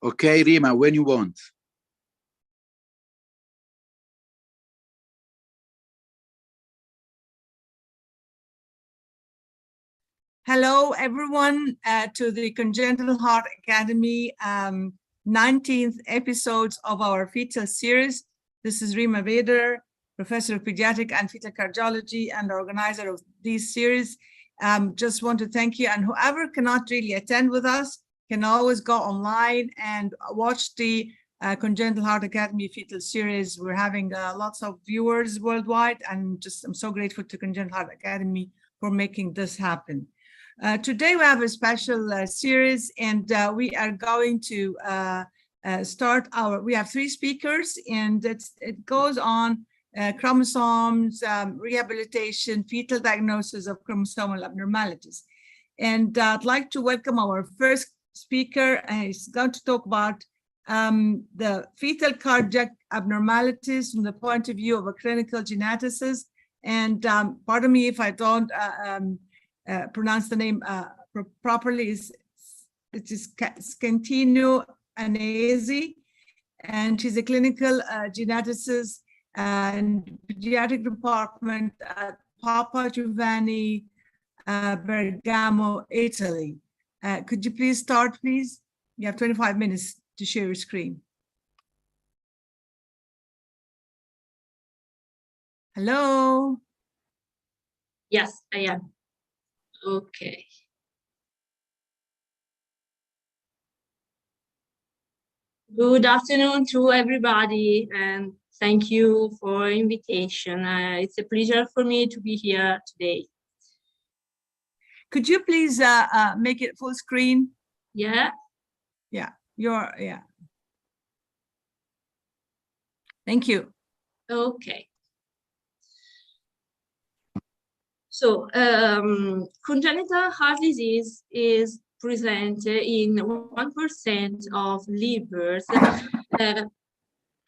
Okay, Rima, when you want. Hello, everyone, to the Congenital Heart Academy 19th episodes of our fetal series. This is Rima Vader, Professor of Pediatric and Fetal Cardiology and organizer of these series. Just want to thank you, and whoever cannot really attend with us can always go online and watch the Congenital Heart Academy fetal series. We're having lots of viewers worldwide, and I'm so grateful to Congenital Heart Academy for making this happen. Today we have a special series, and we are going to we have 3 speakers, and it goes on chromosomes, rehabilitation, fetal diagnosis of chromosomal abnormalities. And I'd like to welcome our first speaker. He's going to talk about the fetal cardiac abnormalities from the point of view of a clinical geneticist. And pardon me if I don't pronounce the name properly. It is Scantino Anesi, and she's a clinical geneticist and pediatric department at Papa Giovanni, Bergamo, Italy. Could you please start, please? You have 25 minutes to share your screen. Hello? Yes, I am. Okay. Good afternoon to everybody, and thank you for invitation. It's a pleasure for me to be here today. Could you please make it full screen? Yeah. Yeah, yeah. Thank you. Okay. So, congenital heart disease is present in 1% of livers,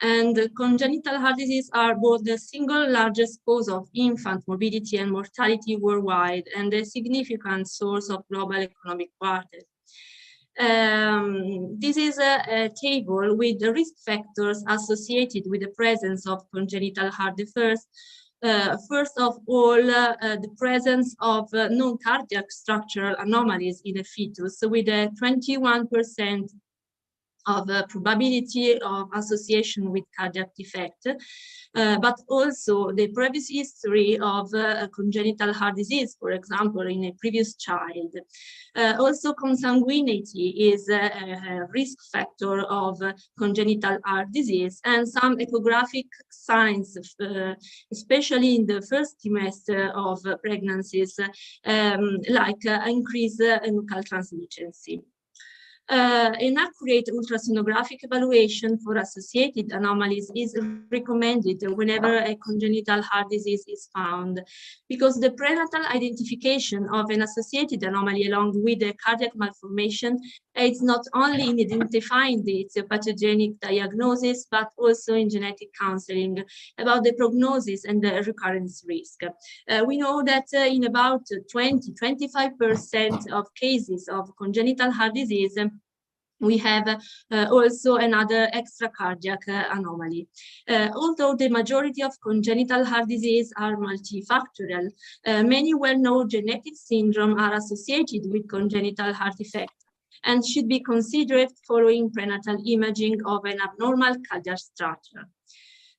and congenital heart disease are both the single largest cause of infant morbidity and mortality worldwide, and a significant source of global economic burden. This is a table with the risk factors associated with the presence of congenital heart disease. First of all, the presence of non-cardiac structural anomalies in a fetus, with a 21% of probability of association with cardiac defect, but also the previous history of congenital heart disease, for example, in a previous child. Also, consanguinity is a risk factor of congenital heart disease, and some echographic signs, especially in the first trimester of pregnancies, like increased nuchal translucency. An accurate ultrasonographic evaluation for associated anomalies is recommended whenever a congenital heart disease is found, because the prenatal identification of an associated anomaly along with a cardiac malformation aids not only in identifying the pathogenic diagnosis, but also in genetic counseling about the prognosis and the recurrence risk. We know that in about 20–25% of cases of congenital heart disease, we have also another extracardiac anomaly. Although the majority of congenital heart disease are multifactorial, many well-known genetic syndromes are associated with congenital heart defect and should be considered following prenatal imaging of an abnormal cardiac structure.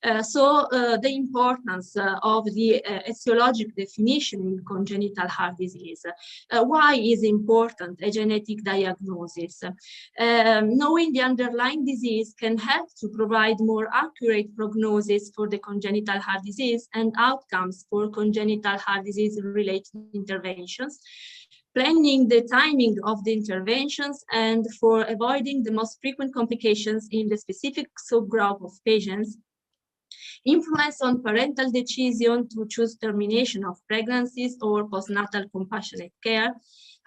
The importance of the etiologic definition in congenital heart disease. Why is important a genetic diagnosis? Knowing the underlying disease can help to provide more accurate prognosis for the congenital heart disease and outcomes for congenital heart disease-related interventions, planning the timing of the interventions, and for avoiding the most frequent complications in the specific subgroup of patients. Influence on parental decision to choose termination of pregnancies or postnatal compassionate care,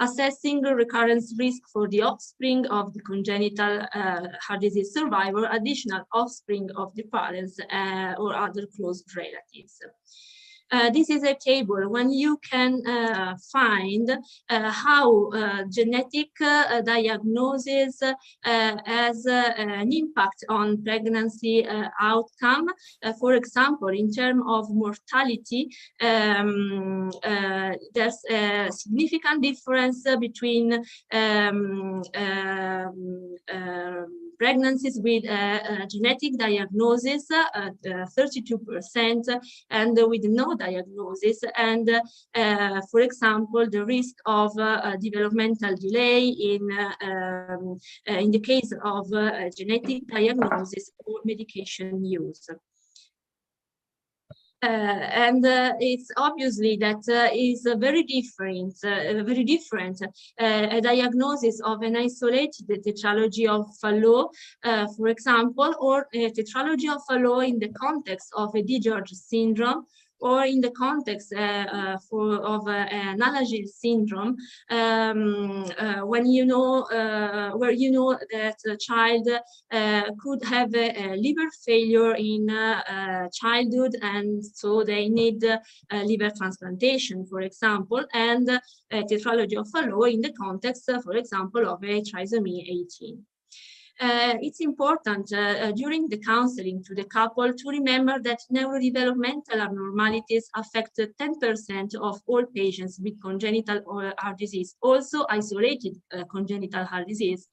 assessing the recurrence risk for the offspring of the congenital heart disease survivor, additional offspring of the parents or other close relatives. This is a table when you can find how genetic diagnosis has an impact on pregnancy outcome. For example, in terms of mortality, there's a significant difference between pregnancies with genetic diagnosis, 32%, and with no diagnosis. And for example, the risk of developmental delay in the case of genetic diagnosis or medication use. And it's obviously that is very different. A diagnosis of an isolated tetralogy of Fallot, for example, or a tetralogy of Fallot in the context of a DiGeorge syndrome, or in the context of an Alagille syndrome, when you know where you know that a child could have a liver failure in childhood, and so they need liver transplantation, for example, and a tetralogy of Fallot in the context, for example, of a trisomy 18. It's important during the counseling to the couple to remember that neurodevelopmental abnormalities affect 10% of all patients with congenital heart disease, also isolated congenital heart disease,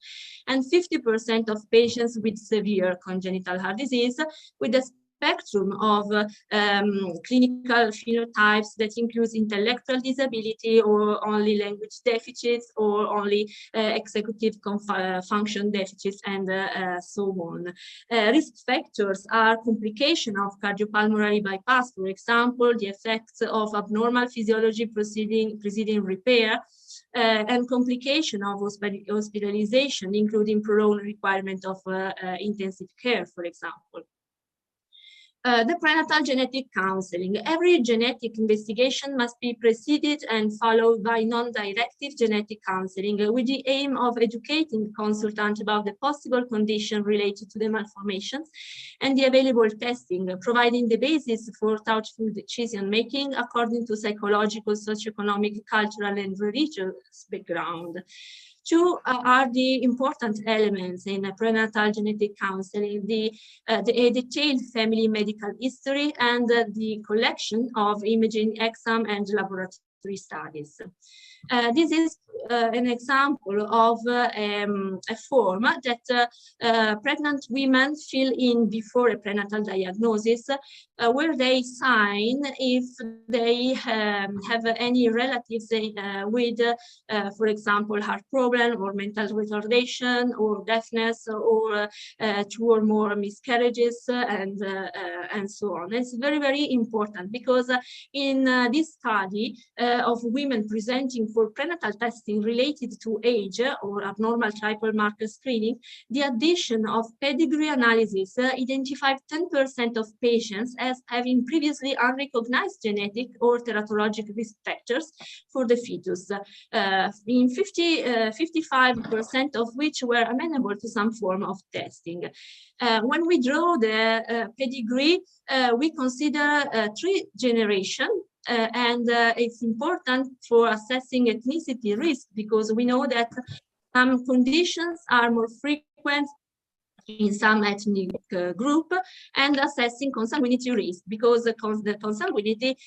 and 50% of patients with severe congenital heart disease, with a spectrum of clinical phenotypes that includes intellectual disability, or only language deficits, or only executive function deficits, and so on. Risk factors are complication of cardiopulmonary bypass, for example, the effects of abnormal physiology preceding repair, and complication of hospitalization, including prolonged requirement of intensive care, for example. The prenatal genetic counseling. Every genetic investigation must be preceded and followed by non-directive genetic counseling with the aim of educating the consultant about the possible condition related to the malformations and the available testing, providing the basis for thoughtful decision-making according to psychological, socioeconomic, cultural, and religious background. Two are the important elements in prenatal genetic counseling: a detailed family medical history and the collection of imaging, exam, and laboratory studies. This is an example of a form that pregnant women fill in before a prenatal diagnosis, where they sign if they have any relatives with, for example, heart problem, or mental retardation, or deafness, or 2 or more miscarriages, and so on. It's very, very important, because in this study of women presenting for prenatal testing related to age or abnormal triple marker screening, the addition of pedigree analysis identified 10% of patients as having previously unrecognized genetic or teratologic risk factors for the fetus, in 55% of which were amenable to some form of testing. When we draw the pedigree, we consider 3 generations. And it's important for assessing ethnicity risk, because we know that some conditions are more frequent in some ethnic group, and assessing consanguinity risk, because the consanguinity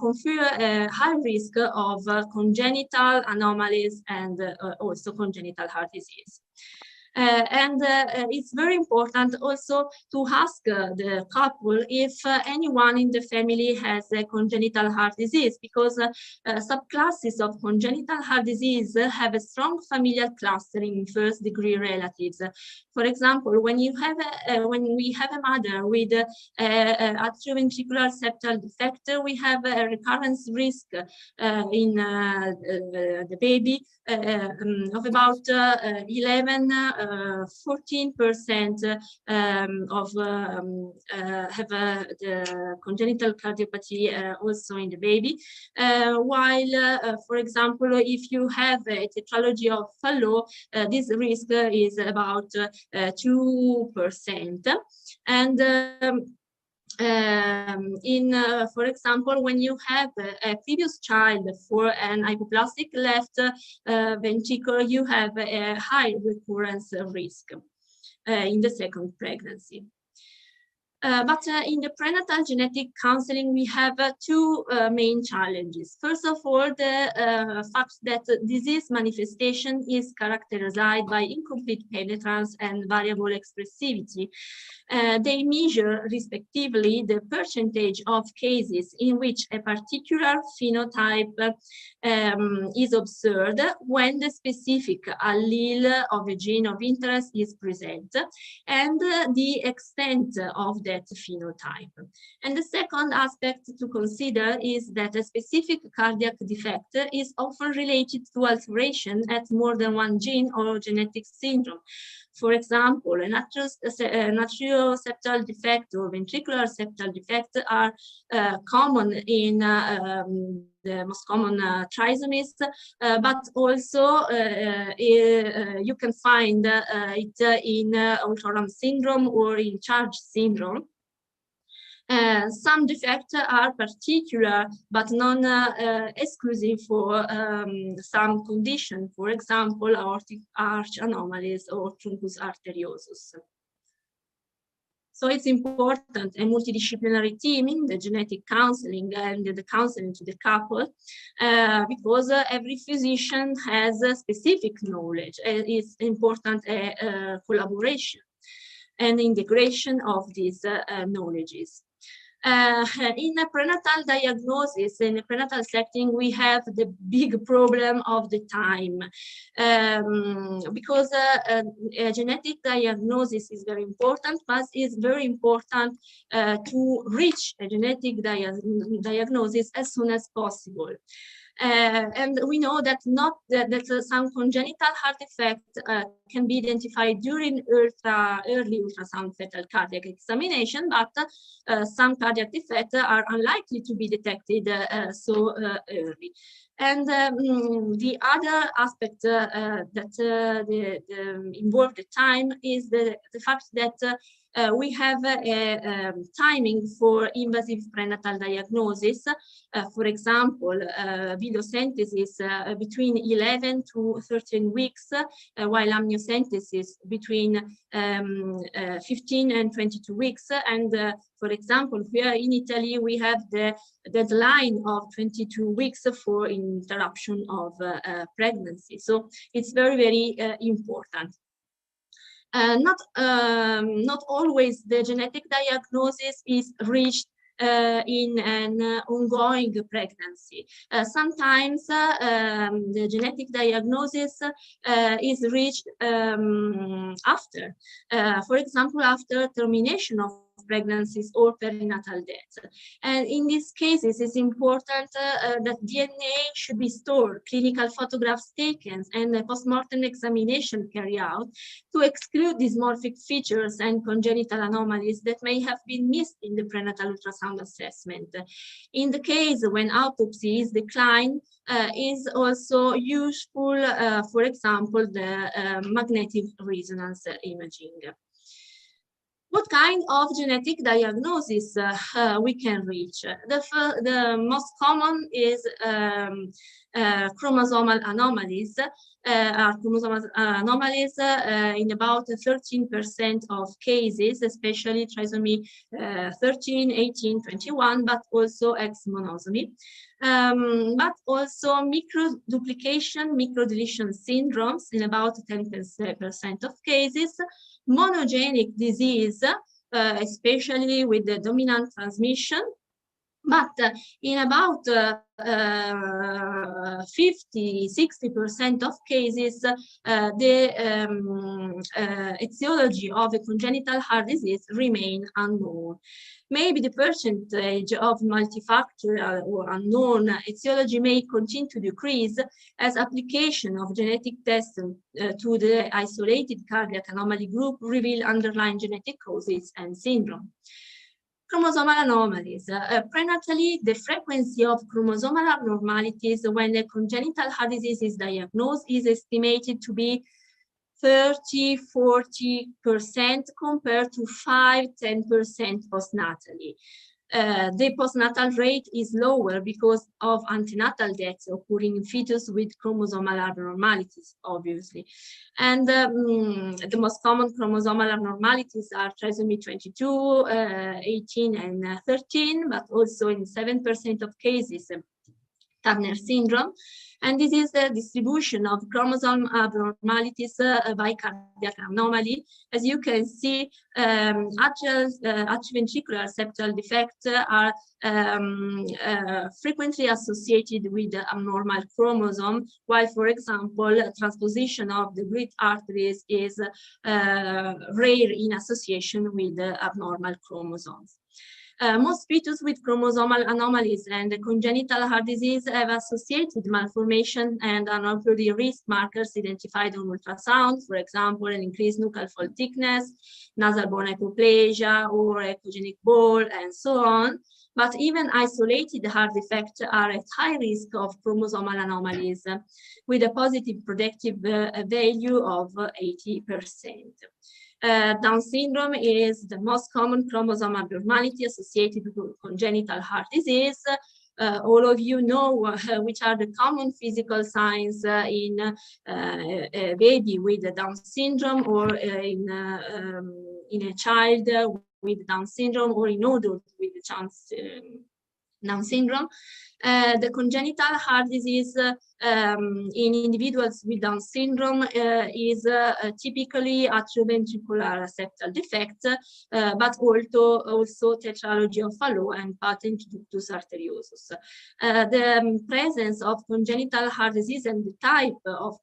confer a high risk of congenital anomalies and also congenital heart disease. It's very important also to ask the couple if anyone in the family has a congenital heart disease, because subclasses of congenital heart disease have a strong familial clustering in first-degree relatives. For example, when we have a mother with atrioventricular septal defect, we have a recurrence risk in the baby of about 14% of have the congenital cardiopathy also in the baby, while for example, if you have a tetralogy of Fallot, this risk is about 2%. And For example, when you have a previous child for an hypoplastic left ventricle, you have a high recurrence risk in the second pregnancy. But in the prenatal genetic counseling, we have two main challenges. First of all, the fact that disease manifestation is characterized by incomplete penetrance and variable expressivity. They measure, respectively, the percentage of cases in which a particular phenotype is observed when the specific allele of a gene of interest is present, and the extent of that phenotype. And the second aspect to consider is that a specific cardiac defect is often related to alteration at more than one gene or genetic syndrome. For example, an atrioseptal defect or ventricular septal defect are common in the most common trisomies, but also you can find it in Ultraram syndrome or in Charge syndrome. Some defects are particular but non-exclusive for some condition, for example, aortic arch anomalies or truncus arteriosus. So it's important a multidisciplinary team in the genetic counseling and the counseling to the couple because every physician has a specific knowledge. It's important collaboration and integration of these knowledges. In a prenatal diagnosis, in a prenatal setting, we have the big problem of the time because a genetic diagnosis is very important, but it's very important to reach a genetic diagnosis as soon as possible. And we know that some congenital heart defect can be identified during early ultrasound fetal cardiac examination, but some cardiac defects are unlikely to be detected so early. And the other aspect that involve the time is the fact that we have a timing for invasive prenatal diagnosis. For example, videosynthesis between 11 to 13 weeks, while amniocentesis between 15 and 22 weeks. And for example, here in Italy, we have the deadline of 22 weeks for interruption of pregnancy. So it's very, very important. Not always the genetic diagnosis is reached in an ongoing pregnancy. Sometimes the genetic diagnosis is reached after, for example, after termination of pregnancies or perinatal death. And in these cases, it's important that DNA should be stored, clinical photographs taken, and a postmortem examination carried out to exclude dysmorphic features and congenital anomalies that may have been missed in the prenatal ultrasound assessment. In the case when autopsy is declined, is also useful, for example, the magnetic resonance imaging. What kind of genetic diagnosis we can reach? The most common is chromosomal anomalies. Chromosomal anomalies in about 13% of cases, especially trisomy 13, 18, 21, but also X-monosomy. But also microduplication, microdeletion syndromes in about 10% of cases, monogenic disease, especially with the dominant transmission, but in about 50–60% of cases, the etiology of a congenital heart disease remain unknown. Maybe the percentage of multifactorial or unknown etiology may continue to decrease as application of genetic tests to the isolated cardiac anomaly group reveal underlying genetic causes and syndrome. Chromosomal anomalies. Prenatally, the frequency of chromosomal abnormalities when a congenital heart disease is diagnosed is estimated to be 30–40% compared to 5–10% postnatally. The postnatal rate is lower because of antenatal deaths occurring in fetus with chromosomal abnormalities, obviously. And the most common chromosomal abnormalities are trisomy 22, 18, and 13, but also in 7% of cases, Turner syndrome. And this is the distribution of chromosome abnormalities by cardiac anomaly. As you can see, atrioventricular septal defects are frequently associated with the abnormal chromosome, while, for example, transposition of the great arteries is rare in association with the abnormal chromosomes. Most fetus with chromosomal anomalies and congenital heart disease have associated malformation and are not really risk markers identified on ultrasound, for example, an increased nuchal fold thickness, nasal bone hypoplasia, or echogenic ball, and so on. But even isolated heart defects are at high risk of chromosomal anomalies, with a positive predictive value of 80%. Down syndrome is the most common chromosome abnormality associated with congenital heart disease. All of you know which are the common physical signs in a baby with Down syndrome, or in a child with Down syndrome, or in adults with Down syndrome. The congenital heart disease in individuals with Down syndrome is typically atrioventricular septal defect, but also tetralogy of Fallot and patent ductus arteriosus. The presence of congenital heart disease and the type of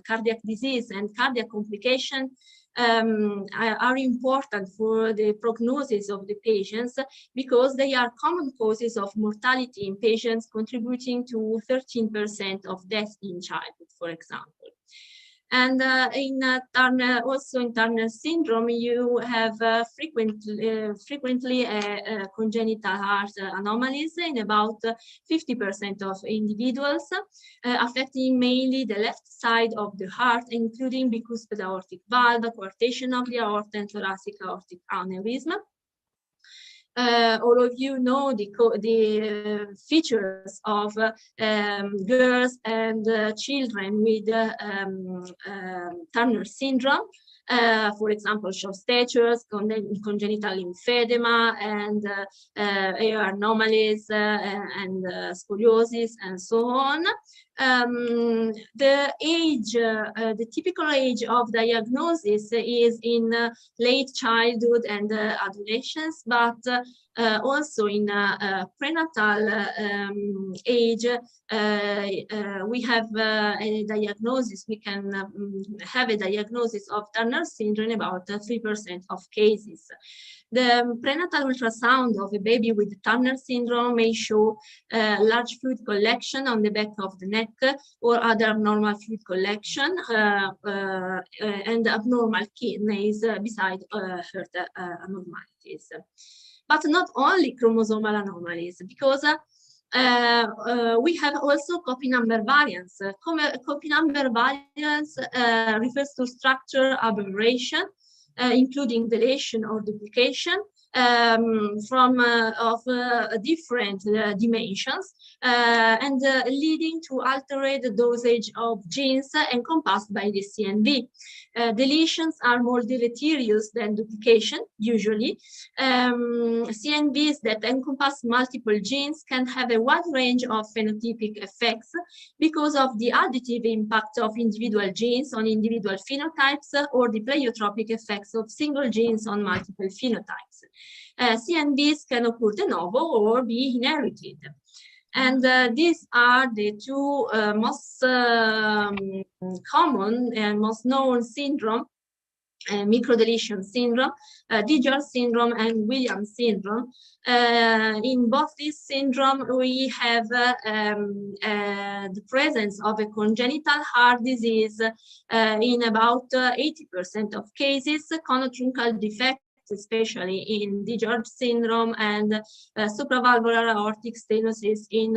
cardiac disease and cardiac complication are important for the prognosis of the patients, because they are common causes of mortality in patients, contributing to 13% of death in childhood, for example. And also in Turner syndrome, you have frequently congenital heart anomalies in about 50% of individuals, affecting mainly the left side of the heart, including bicuspid aortic valve, coarctation of the aorta, and thoracic aortic aneurysm. All of you know the features of girls and children with Turner syndrome. For example, short statures, congenital lymphedema, and air anomalies, and scoliosis, and so on. The typical age of diagnosis is in late childhood and adolescence, but also in prenatal age, we have a diagnosis. We can have a diagnosis of Turner syndrome in about 3% of cases. The prenatal ultrasound of a baby with Turner syndrome may show large fluid collection on the back of the neck or other abnormal fluid collection, and abnormal kidneys beside heart abnormalities. But not only chromosomal anomalies, because we have also copy number variants. Copy number variants refers to structure aberration, including deletion or duplication of different dimensions, and leading to altered dosage of genes encompassed by the CNV. Deletions are more deleterious than duplication, usually. CNVs that encompass multiple genes can have a wide range of phenotypic effects because of the additive impact of individual genes on individual phenotypes, or the pleiotropic effects of single genes on multiple phenotypes. CNVs can occur de novo or be inherited. And these are the two most common and most known syndrome: microdeletion syndrome, DiGeorge syndrome, and Williams syndrome. In both these syndrome, we have the presence of a congenital heart disease in about 80% of cases, conotruncal defects defects, especially in DiGeorge syndrome and supravalvular aortic stenosis in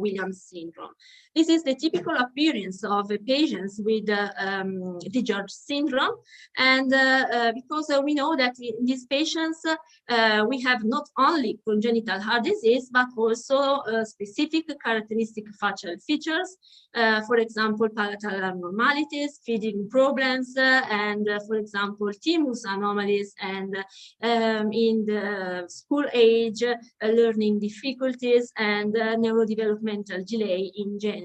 Williams syndrome. This is the typical appearance of patients with DiGeorge syndrome, and because we know that in these patients we have not only congenital heart disease, but also specific characteristic facial features, for example, palatal abnormalities, feeding problems, and for example, thymus anomalies, and in the school age, learning difficulties, and neurodevelopmental delay in general.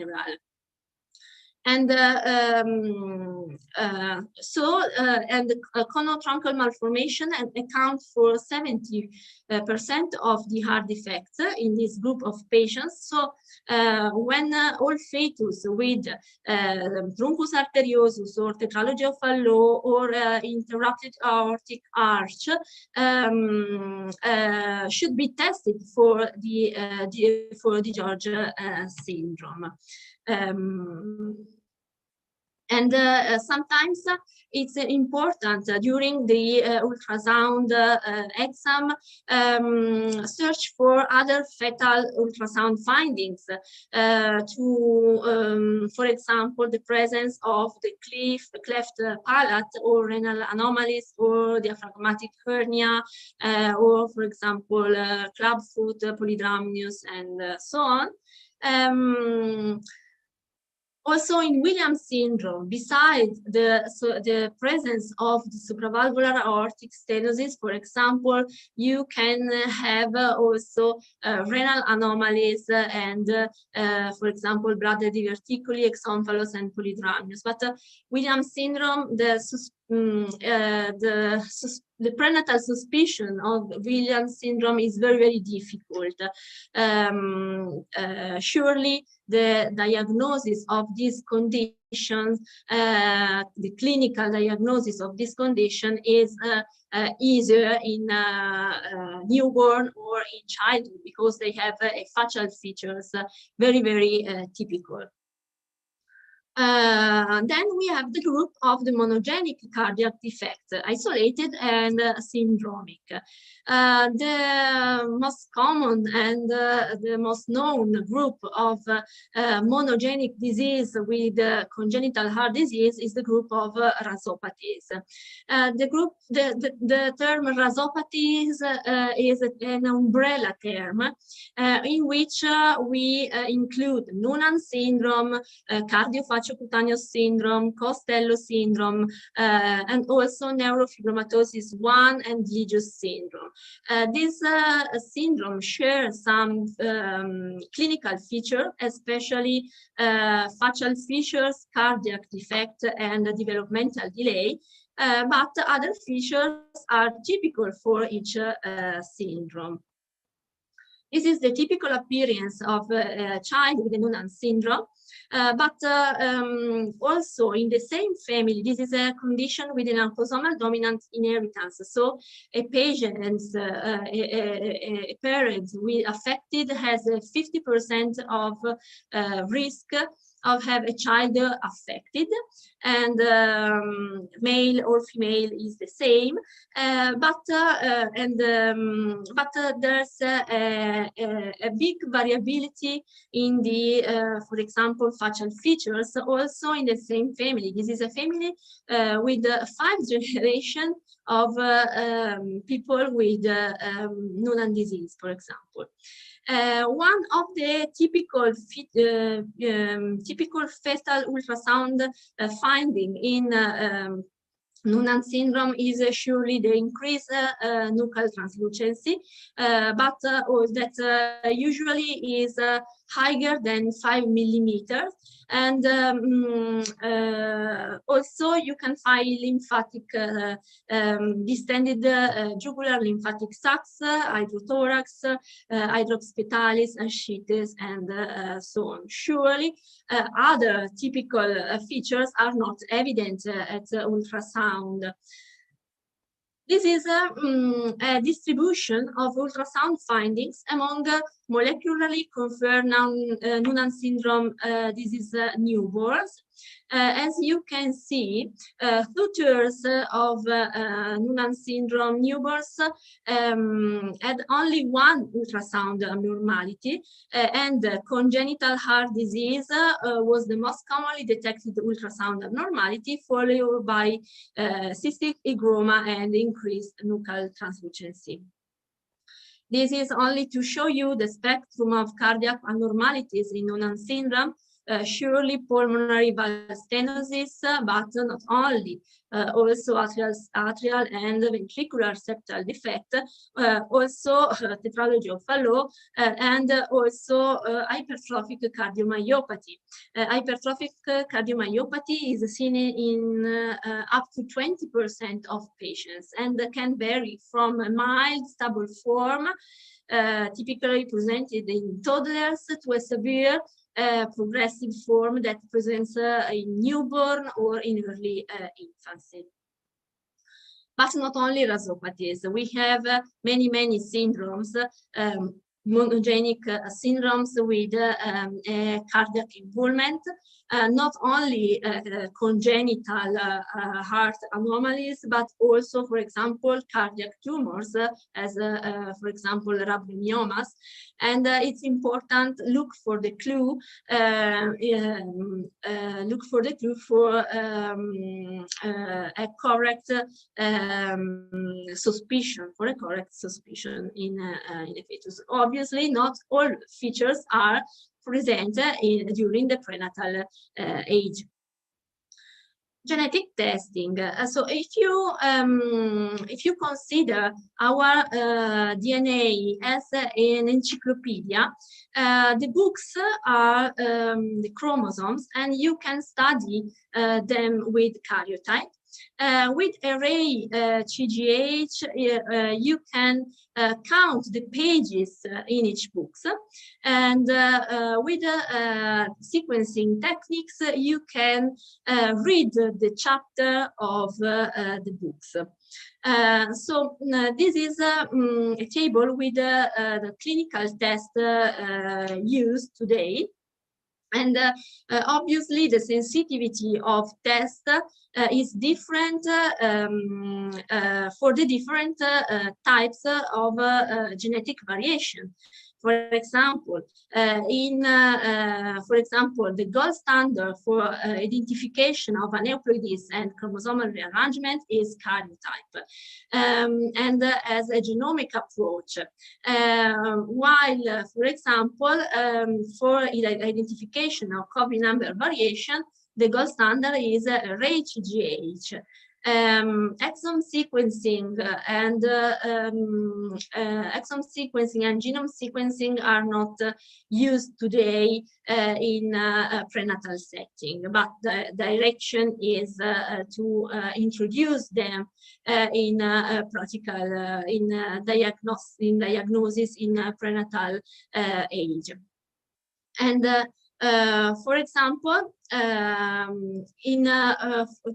And conotruncal malformation account for 70% of the heart defects in this group of patients. So when all fetus with truncus arteriosus or tetralogy of Fallot or interrupted aortic arch should be tested for the DiGeorge syndrome. And sometimes it's important during the ultrasound exam search for other fetal ultrasound findings for example, the presence of the cleft palate or renal anomalies or diaphragmatic hernia or, for example, clubfoot, polydramnios, and so on. Also in Williams syndrome, besides the presence of the supravalvular aortic stenosis, for example, you can have also renal anomalies and, for example, bladder diverticuli, exomphalos, and polydramnios. But Williams syndrome, the prenatal suspicion of Williams syndrome is very, very difficult. Surely the diagnosis of these conditions, the clinical diagnosis of this condition is easier in newborn or in childhood because they have facial features very, very typical. Then we have the group of the monogenic cardiac defect, isolated and syndromic. The most common and the most known group of monogenic disease with congenital heart disease is the group of rasopathies. The term rasopathies is an umbrella term in which we include Noonan syndrome, cardiofacciocutaneous syndrome, Costello syndrome, and also neurofibromatosis 1 and Ligius syndrome. This syndrome shares some clinical features, especially facial features, cardiac defect, and developmental delay, but other features are typical for each syndrome. This is the typical appearance of a child with a Noonan syndrome. But also in the same family, this is a condition with an autosomal dominant inheritance. So a patient, a parent affected has a 50% of risk of have a child affected, and male or female is the same, but there's a big variability in the, for example, facial features also in the same family. This is a family with 5 generations of people with Noonan disease, for example. One of the typical fetal ultrasound finding in Noonan syndrome is surely the increased nuchal translucency, but that usually is higher than 5 millimeters. And also you can find lymphatic, distended jugular lymphatic sacs, hydrothorax, hydroxpetalis, ascites, and so on. Surely other typical features are not evident at ultrasound. This is a distribution of ultrasound findings among molecularly confirmed Noonan syndrome disease newborns. As you can see, 2/3 of Noonan syndrome newborns had only one ultrasound abnormality, and congenital heart disease was the most commonly detected ultrasound abnormality, followed by cystic hygroma and increased nuchal translucency. This is only to show you the spectrum of cardiac abnormalities in Noonan syndrome. Surely pulmonary valve stenosis, but not only, also atrial and ventricular septal defect, also tetralogy of Fallot, and also hypertrophic cardiomyopathy. Hypertrophic cardiomyopathy is seen in up to 20% of patients and can vary from a mild stable form, typically presented in toddlers, to a severe progressive form that presents in newborn or in early infancy. But not only rasopathies, we have many syndromes, monogenic syndromes with cardiac involvement, not only congenital heart anomalies, but also, for example, cardiac tumors, as for example, rhabdomyomas. And it's important look for the clue for a correct suspicion, in a fetus. Obviously, not all features are present during the prenatal age. Genetic testing. So if you consider our DNA as an encyclopedia, the books are the chromosomes, and you can study them with karyotype. With array CGH, you can count the pages in each book, and with sequencing techniques, you can read the chapter of the books. So this is a table with the clinical test used today. And obviously, the sensitivity of test is different for the different types of genetic variation. For example, the gold standard for identification of aneuploidies and chromosomal rearrangement is karyotype, and as a genomic approach. While, for example, for identification of copy number variation, the gold standard is array CGH. Exome sequencing and genome sequencing are not used today in a prenatal setting, but the direction is to introduce them in practical diagnosis in prenatal age. And for example,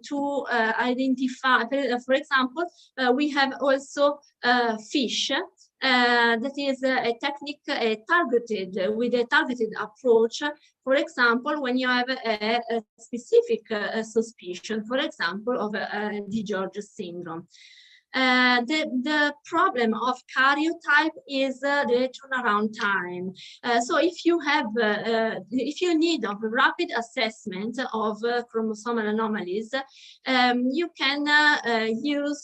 to identify, for example, we have also fish. That is a technique with a targeted approach. For example, when you have a specific suspicion, for example, of DiGeorge syndrome. The problem of karyotype is the turnaround time. So if you need a rapid assessment of chromosomal anomalies, you can use,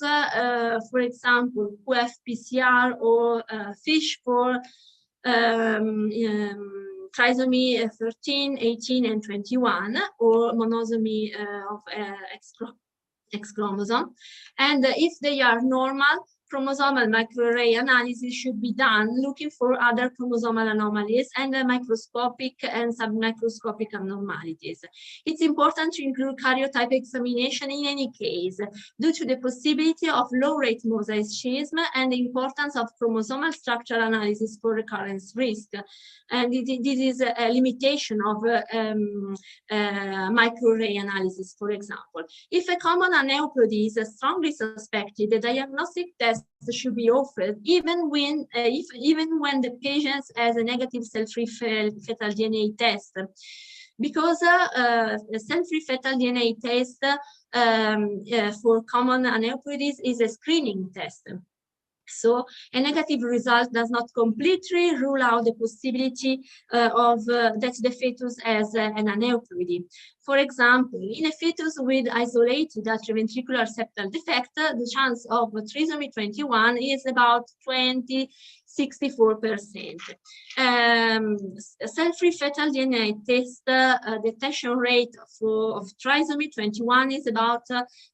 for example, QF-PCR or FISH for trisomy 13, 18, and 21, or monosomy of X chromosome. And if they are normal, chromosomal microarray analysis should be done looking for other chromosomal anomalies and microscopic and submicroscopic abnormalities. It's important to include karyotype examination in any case, due to the possibility of low-rate mosaicism and the importance of chromosomal structure analysis for recurrence risk. And this is a limitation of microarray analysis, for example. If a common aneuploidy is strongly suspected, the diagnostic test test should be offered, even when the patient has a negative cell-free fetal DNA test, because a cell-free fetal DNA test for common aneuploidies is a screening test. So a negative result does not completely rule out the possibility that the fetus has an aneuploidy. For example, in a fetus with isolated atrioventricular septal defect, the chance of trisomy 21 is about 64%. Cell-free fetal DNA test detection rate of trisomy 21 is about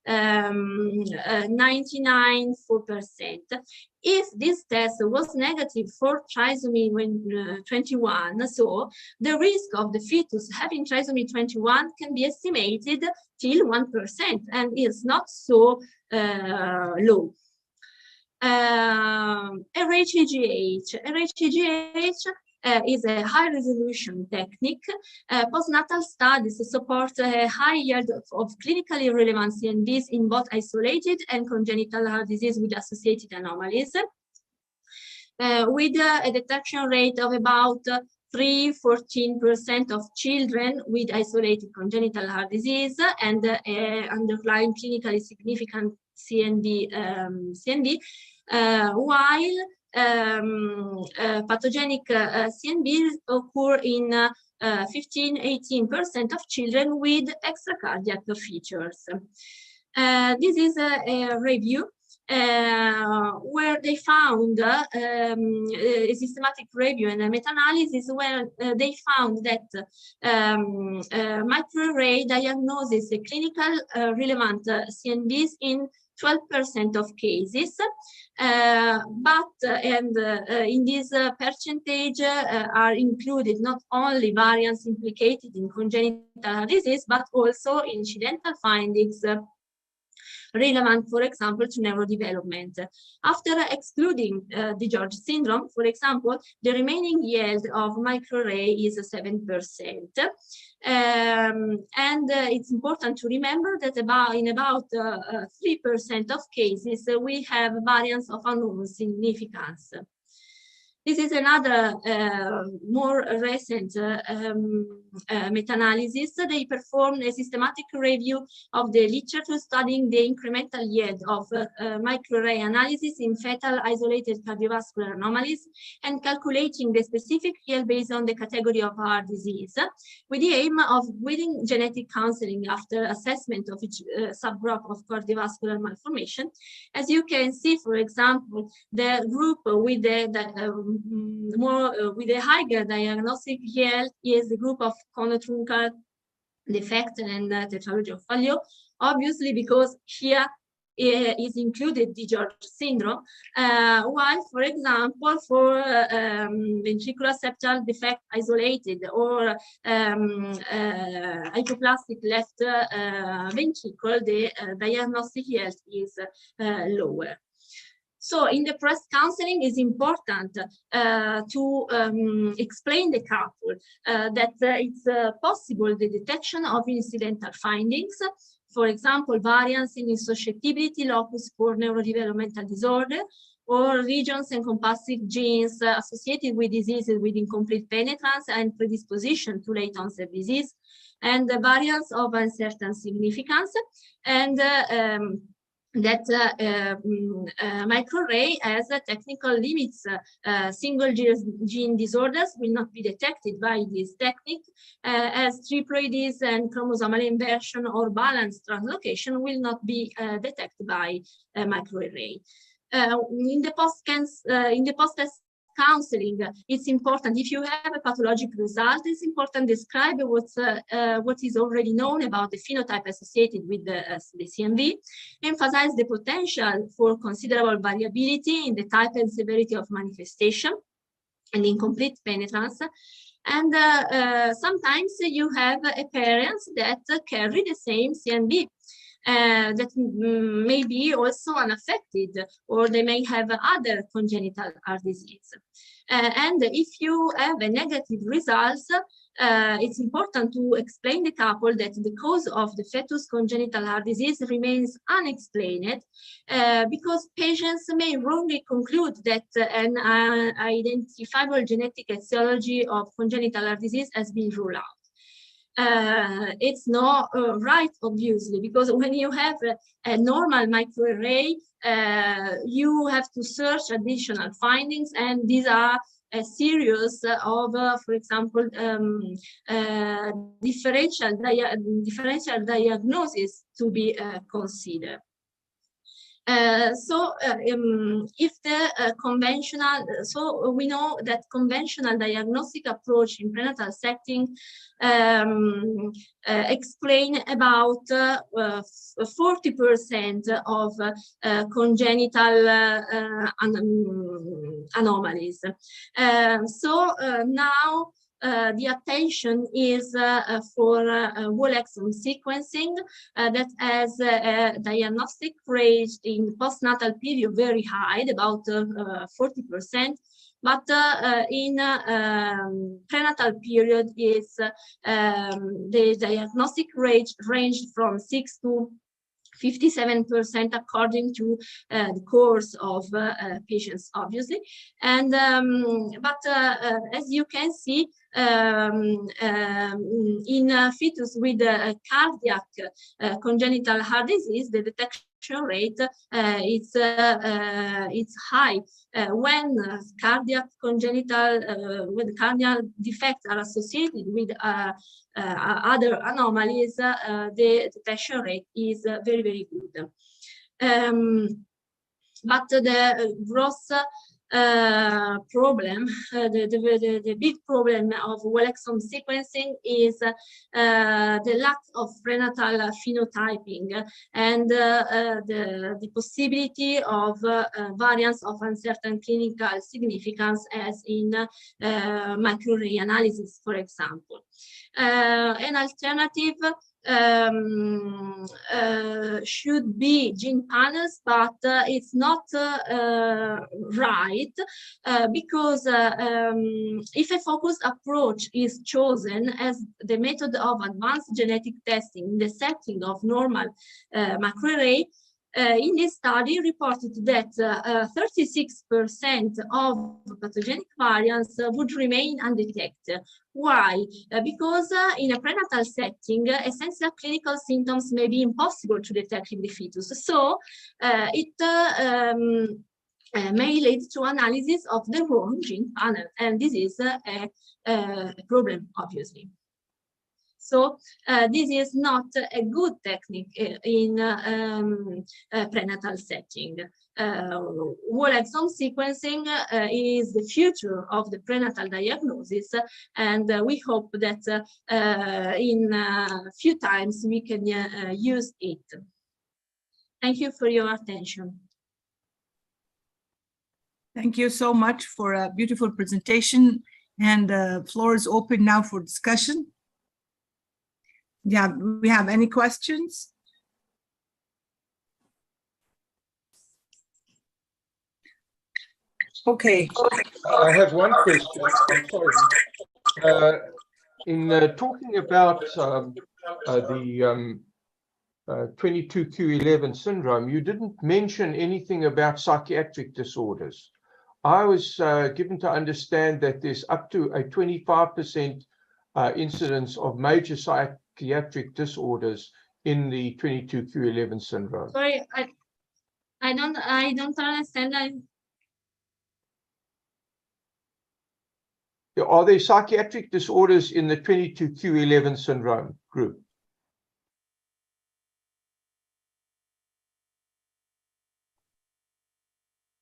99.4%. If this test was negative for trisomy 21, so the risk of the fetus having trisomy 21 can be estimated till 1% and is not so low. RHGH is a high-resolution technique. Postnatal studies support a high yield of clinically relevant CNVs in both isolated and congenital heart disease with associated anomalies, with a detection rate of about 3–14% of children with isolated congenital heart disease and underlying clinically significant CNV, while pathogenic CNVs occur in 15–18% of children with extracardiac features. This is a review where they found a systematic review and a meta-analysis where they found that microarray diagnoses the clinical relevant CNVs in 12% of cases, in this percentage are included not only variants implicated in congenital heart disease, but also incidental findings relevant, for example, to neurodevelopment. After excluding DiGeorge syndrome, for example, the remaining yield of microarray is 7%. It's important to remember that in about 3% of cases, we have variants of unknown significance. This is another more recent meta-analysis. They performed a systematic review of the literature studying the incremental yield of microarray analysis in fetal isolated cardiovascular anomalies and calculating the specific yield based on the category of heart disease, with the aim of guiding genetic counseling after assessment of each subgroup of cardiovascular malformation. As you can see, for example, the group with with a higher diagnostic yield is the group of conotruncal defect and tetralogy of Fallot, obviously because here is included DiGeorge syndrome, while, for example, for ventricular septal defect isolated or hypoplastic left ventricle, the diagnostic yield is lower. So in the breast counseling, it's important to explain the couple that it's possible the detection of incidental findings, for example, variants in susceptibility locus for neurodevelopmental disorder, or regions encompassing genes associated with diseases with incomplete penetrance and predisposition to late onset disease, and the variants of uncertain significance, and that microarray has technical limits. Single gene disorders will not be detected by this technique, as triploidies and chromosomal inversion or balanced translocation will not be detected by microarray. In the post-test counseling, it's important, if you have a pathologic result, it's important to describe what is already known about the phenotype associated with the CMV, emphasize the potential for considerable variability in the type and severity of manifestation and incomplete penetrance. And sometimes you have parents that carry the same CMV. That may be also unaffected, or they may have other congenital heart disease. And if you have a negative results, it's important to explain the couple that the cause of the fetus congenital heart disease remains unexplained because patients may wrongly conclude that an identifiable genetic etiology of congenital heart disease has been ruled out. It's not right, obviously, because when you have a normal microarray, you have to search additional findings, and these are a series of, for example, differential diagnosis to be considered. If the conventional, so we know that conventional diagnostic approach in prenatal setting explain about 40% of congenital anomalies. Now the attention is for whole exome sequencing that has a diagnostic rate in postnatal period very high, about 40%, but in prenatal period is the diagnostic rate ranged from 6 to 57% according to the course of patients, obviously. And as you can see, in fetus with cardiac congenital heart disease, the detection rate it's high. When cardiac congenital with cardiac defects are associated with other anomalies, the detection rate is very, very good. But the gross problem, the big problem of whole exome sequencing is the lack of prenatal phenotyping and the possibility of variants of uncertain clinical significance, as in microarray analysis, for example. An alternative should be gene panels, but it's not right because if a focused approach is chosen as the method of advanced genetic testing in the setting of normal microarray, in this study reported that 36% of pathogenic variants would remain undetected. Why? Because in a prenatal setting, essential clinical symptoms may be impossible to detect in the fetus. So it may lead to analysis of the wrong gene panel, and this is a problem, obviously. So this is not a good technique in prenatal setting. Whole exome sequencing is the future of the prenatal diagnosis, and we hope that in a few times we can use it. Thank you for your attention. Thank you so much for a beautiful presentation, and the floor is open now for discussion. Yeah, we have any questions? Okay. I have one question. Sorry. In talking about the 22q11 syndrome, you didn't mention anything about psychiatric disorders. I was given to understand that there's up to a 25% incidence of major psychiatric disorders in the 22q11 syndrome. Sorry, I don't understand. Are there psychiatric disorders in the 22q11 syndrome group?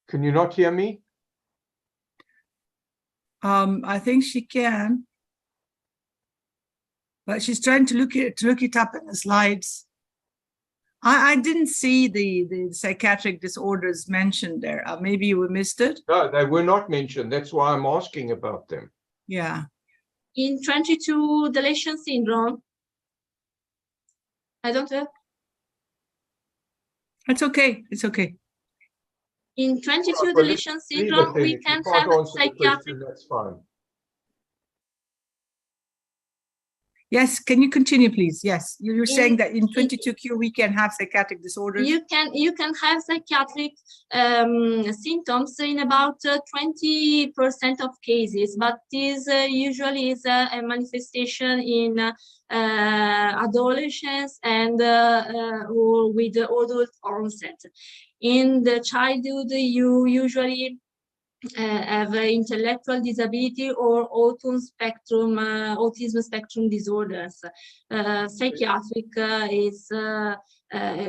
Can you not hear me? I think she can, but she's trying to look it up in the slides. I didn't see the psychiatric disorders mentioned there. Maybe you missed it. No, they were not mentioned. That's why I'm asking about them. Yeah. In 22 deletion syndrome, I don't know. It's okay. It's okay. In 22 deletion syndrome, we can have psychiatric. That's fine. Yes, can you continue, please? Yes, you're saying that in in 22q we can have psychiatric disorders. you can have psychiatric symptoms in about 20% of cases, but this usually is a manifestation in adolescence and or with the adult onset. In the childhood, you usually have intellectual disability or autism spectrum disorders. Psychiatric is a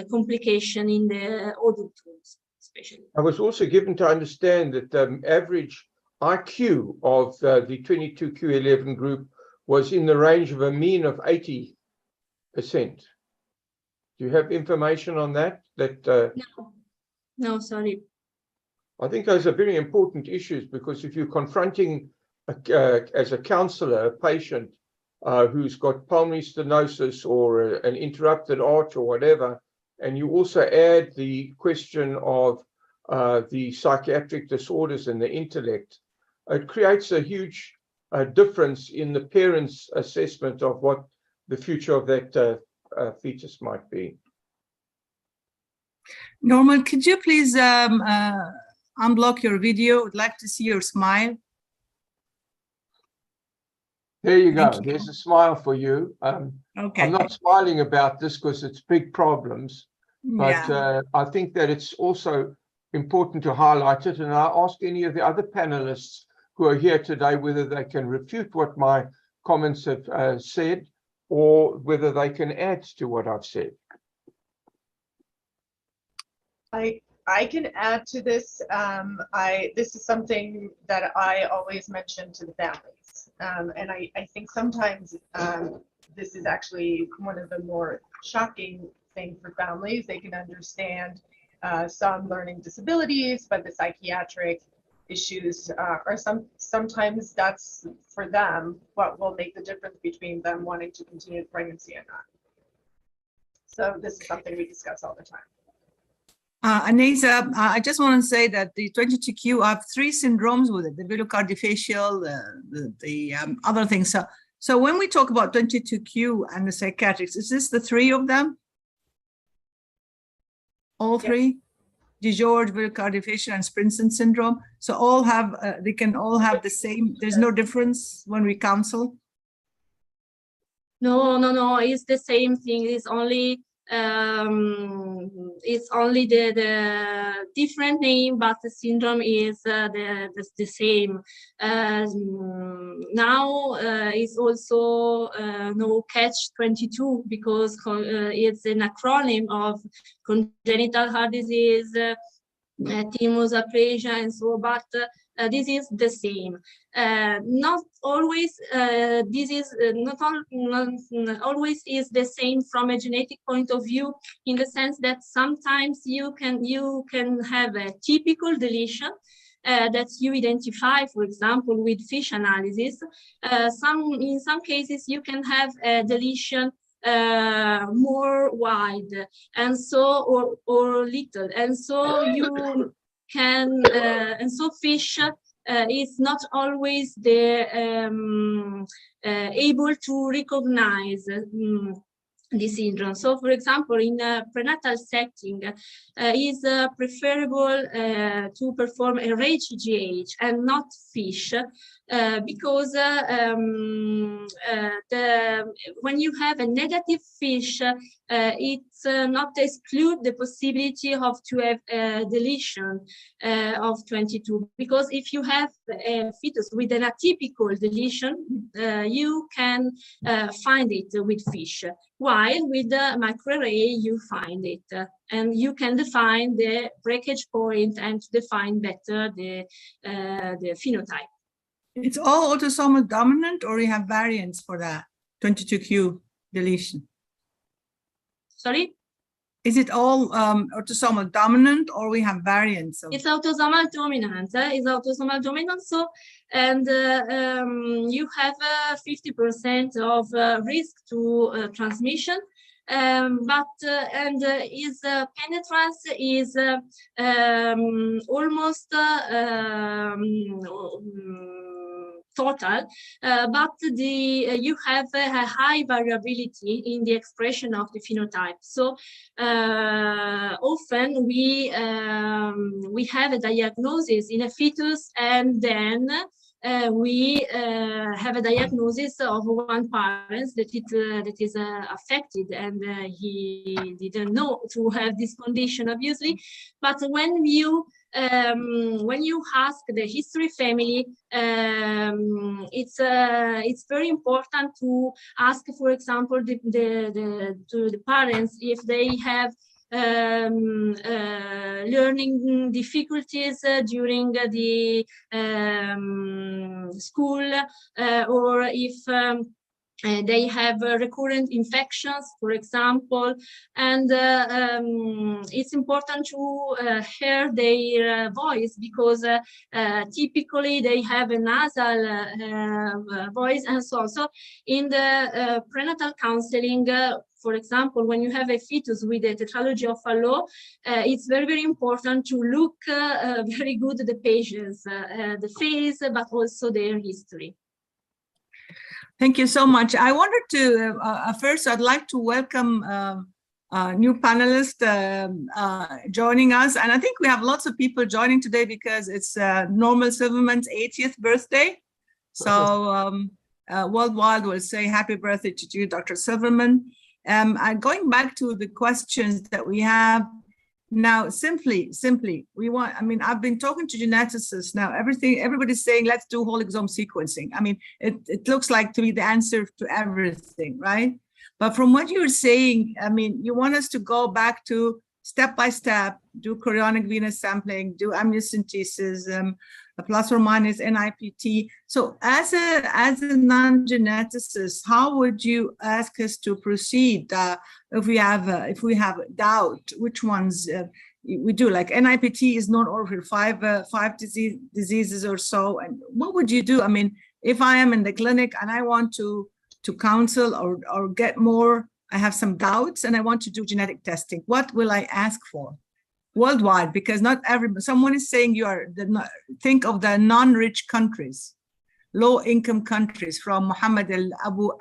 complication in the adulthood, especially. I was also given to understand that the average IQ of the 22q11 group was in the range of a mean of 80%. Do you have information on that? No, sorry. I think those are very important issues, because if you're confronting as a counselor a patient who's got pulmonary stenosis or an interrupted arch or whatever, and you also add the question of the psychiatric disorders and the intellect, it creates a huge difference in the parents' assessment of what the future of that fetus might be. Norman, could you please unblock your video? I'd like to see your smile. There you go. Thank you. There's a smile for you. Okay. I'm not smiling about this because it's big problems, but Yeah. I think that it's also important to highlight it. And I ask any of the other panelists who are here today whether they can refute what my comments have said, or whether they can add to what I've said. I can add to this. This is something that I always mention to the families. And I think sometimes this is actually one of the more shocking things for families. They can understand some learning disabilities, but the psychiatric issues are sometimes that's for them what will make the difference between them wanting to continue pregnancy or not. So this is something we discuss all the time. Anesa, I just want to say that the 22q, I have 3 syndromes with it, the villocardiofacial, the other things. So when we talk about 22q and the psychiatrics, is this the 3 of them? All 3? DiGeorge, villocardiofacial, and Sprinson syndrome. So all have, they can all have the same, there's no difference when we counsel? No, it's the same thing. It's only the different name, but the syndrome is the same. Now it's also no catch-22 because it's an acronym of congenital heart disease, thymus aplasia, and so, but this is the same. Not always. This is not always is the same from a genetic point of view, in the sense that sometimes you can have a typical deletion that you identify, for example, with FISH analysis. In some cases you can have a deletion more wide, and so or little, and so you can and so FISH is not always able to recognize the syndrome. So, for example, in a prenatal setting, is preferable to perform a RAGE-GH and not FISH, because when you have a negative FISH, it's not exclude the possibility of to have a deletion of 22, because if you have a fetus with an atypical deletion, you can find it with FISH, while with the microarray you find it, and you can define the breakage point and define better the phenotype. It's all autosomal dominant, or you have variants for that 22q deletion? Sorry? Is it all autosomal dominant, or we have variants? It's autosomal dominant. It's autosomal dominant. So, and you have 50% of risk to transmission. But his penetrance is almost total, but you have a high variability in the expression of the phenotype. So often we have a diagnosis in a fetus, and then we have a diagnosis of one parent that is affected, and he didn't know to have this condition, obviously. But when you ask the history family, it's very important to ask, for example, to the parents if they have learning difficulties during the school, or if they have recurrent infections, for example, and it's important to hear their voice, because typically they have a nasal voice, and so on. So in the prenatal counseling, for example, when you have a fetus with a tetralogy of Fallot, it's very, very important to look very good at the patients, the face, but also their history. Thank you so much. I wanted to, first, I'd like to welcome new panelists joining us. And I think we have lots of people joining today because it's Normal Silverman's 80th birthday. So worldwide, we'll say happy birthday to you, Dr. Silverman. And going back to the questions that we have now, simply, we want, I mean, I've been talking to geneticists now, everybody's saying, let's do whole exome sequencing. I mean, it looks like to be the answer to everything, right? But from what you're saying, I mean, you want us to go back to step by step, do chorionic venous sampling, do amniocentesis, plus or minus NIPT. So as a non-geneticist, how would you ask us to proceed if we have doubt, which ones we do? Like NIPT is known over five diseases or so. And what would you do? I mean, if I am in the clinic and I want to counsel or get more, I have some doubts and I want to do genetic testing, what will I ask for? Worldwide, because not everybody, someone is saying think of the non-rich countries, low-income countries, from Muhammad Abu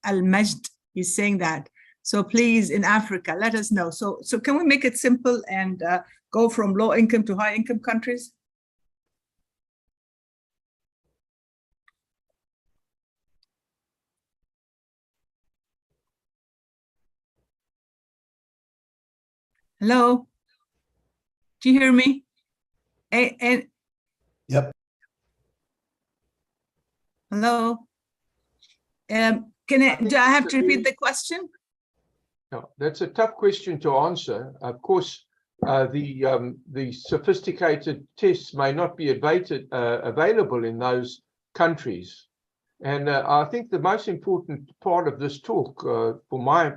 al-Majd, he's saying that. So please, in Africa, let us know. So can we make it simple and go from low-income to high-income countries? Hello? Do you hear me? Yep. Hello? Do I have to repeat the question? No, that's a tough question to answer. Of course, the sophisticated tests may not be available in those countries. And I think the most important part of this talk, from my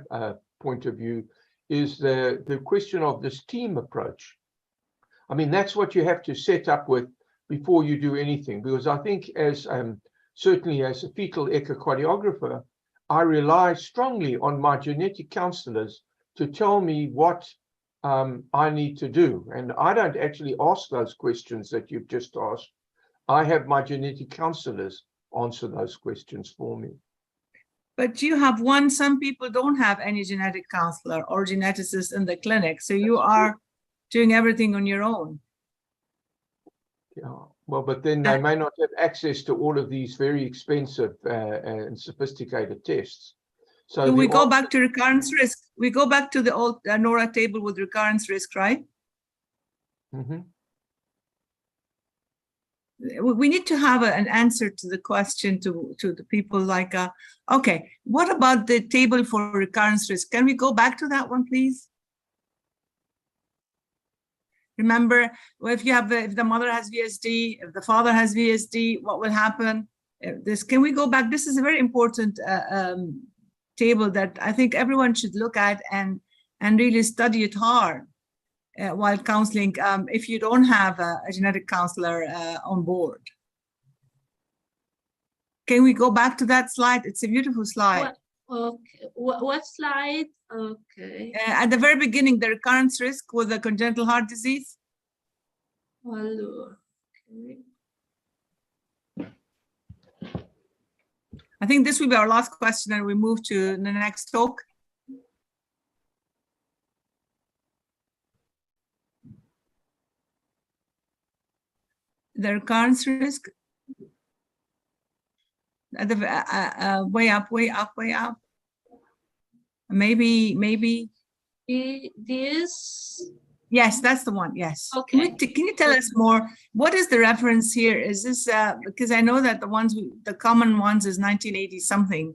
point of view, is the question of this team approach. I mean, that's what you have to set up with before you do anything, because I think certainly as a fetal echocardiographer, I rely strongly on my genetic counselors to tell me what I need to do. And I don't actually ask those questions that you've just asked. I have my genetic counselors answer those questions for me. But you have some people don't have any genetic counselor or geneticist in the clinic. So you are doing everything on your own. Yeah, well, but then they may not have access to all of these very expensive and sophisticated tests. So we go back to recurrence risk. We go back to the old NORA table with recurrence risk, right? Mm-hmm. We need to have an answer to the question to the people like, okay, what about the table for recurrence risk? Can we go back to that one, please? Remember, if the mother has VSD, if the father has VSD, what will happen? Can we go back? This is a very important table that I think everyone should look at and really study it hard while counseling, if you don't have a genetic counselor on board. Can we go back to that slide? It's a beautiful slide. Okay, what slide? Okay. At the very beginning, the recurrence risk with the congenital heart disease. Okay. I think this will be our last question, and we move to the next talk. The recurrence risk. At the way up, way up, way up. Maybe. This. Yes, that's the one. Yes. Okay. Can you tell us more? What is the reference here? Is this because I know that the common ones is 1980 something.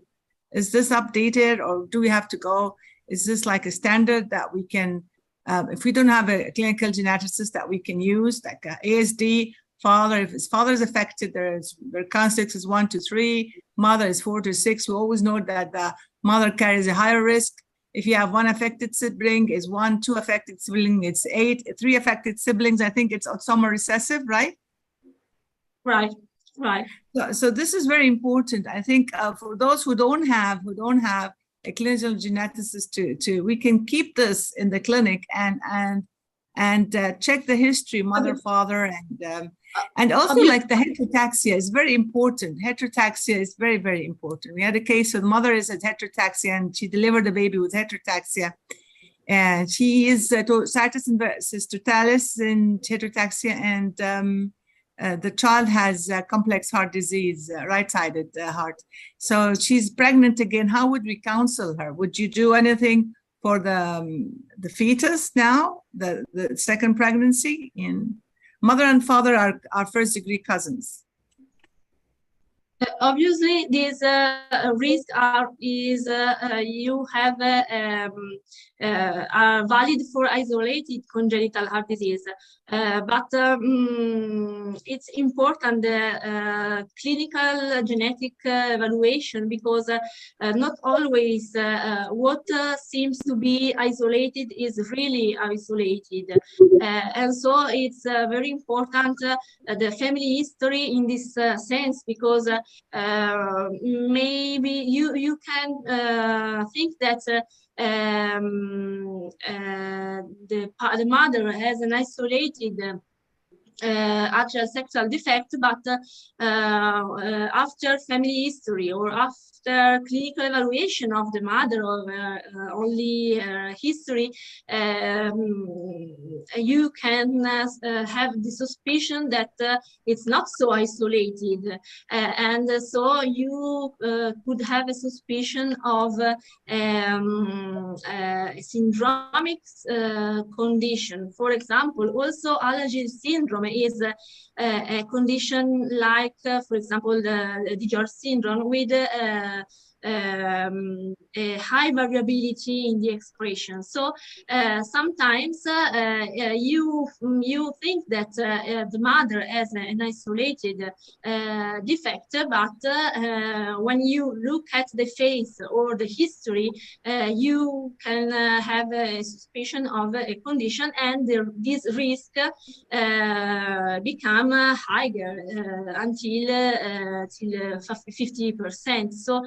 Is this updated, or do we have to go? Is this like a standard that we can, if we don't have a clinical geneticist that we can use, like ASD? Father, if his father is affected, their recurrence is 1 to 3, mother is 4 to 6. We always know that the mother carries a higher risk. If you have 1 affected sibling, is 1, 2 affected sibling, it's 8, 3 affected siblings. I think it's autosomal recessive, right? Right. So this is very important. I think for those who don't have a clinical geneticist, we can keep this in the clinic and check the history, mother, father, and also like the heterotaxia is very important. Heterotaxia is very, very important. We had a case where the mother is at heterotaxia and she delivered a baby with heterotaxia. And she is situs inversus totalis and heterotaxia, and the child has complex heart disease, right-sided heart. So she's pregnant again. How would we counsel her? Would you do anything for the fetus now, the second pregnancy? In mother and father are first-degree cousins. Obviously, this risk you have are valid for isolated congenital heart disease, but it's important the clinical genetic evaluation, because not always what seems to be isolated is really isolated, and so it's very important the family history in this sense, because maybe you can think that the mother has an isolated actual sexual defect, but after family history or after clinical evaluation of the mother or only history, you can have the suspicion that it's not so isolated, and so you could have a suspicion of a syndromic condition. For example, also Alagille syndrome is a condition like, for example, the DiGeorge syndrome with a high variability in the expression. So sometimes you think that the mother has an isolated defect, but when you look at the face or the history, you can have a suspicion of a condition, and this risk become higher until 50%. So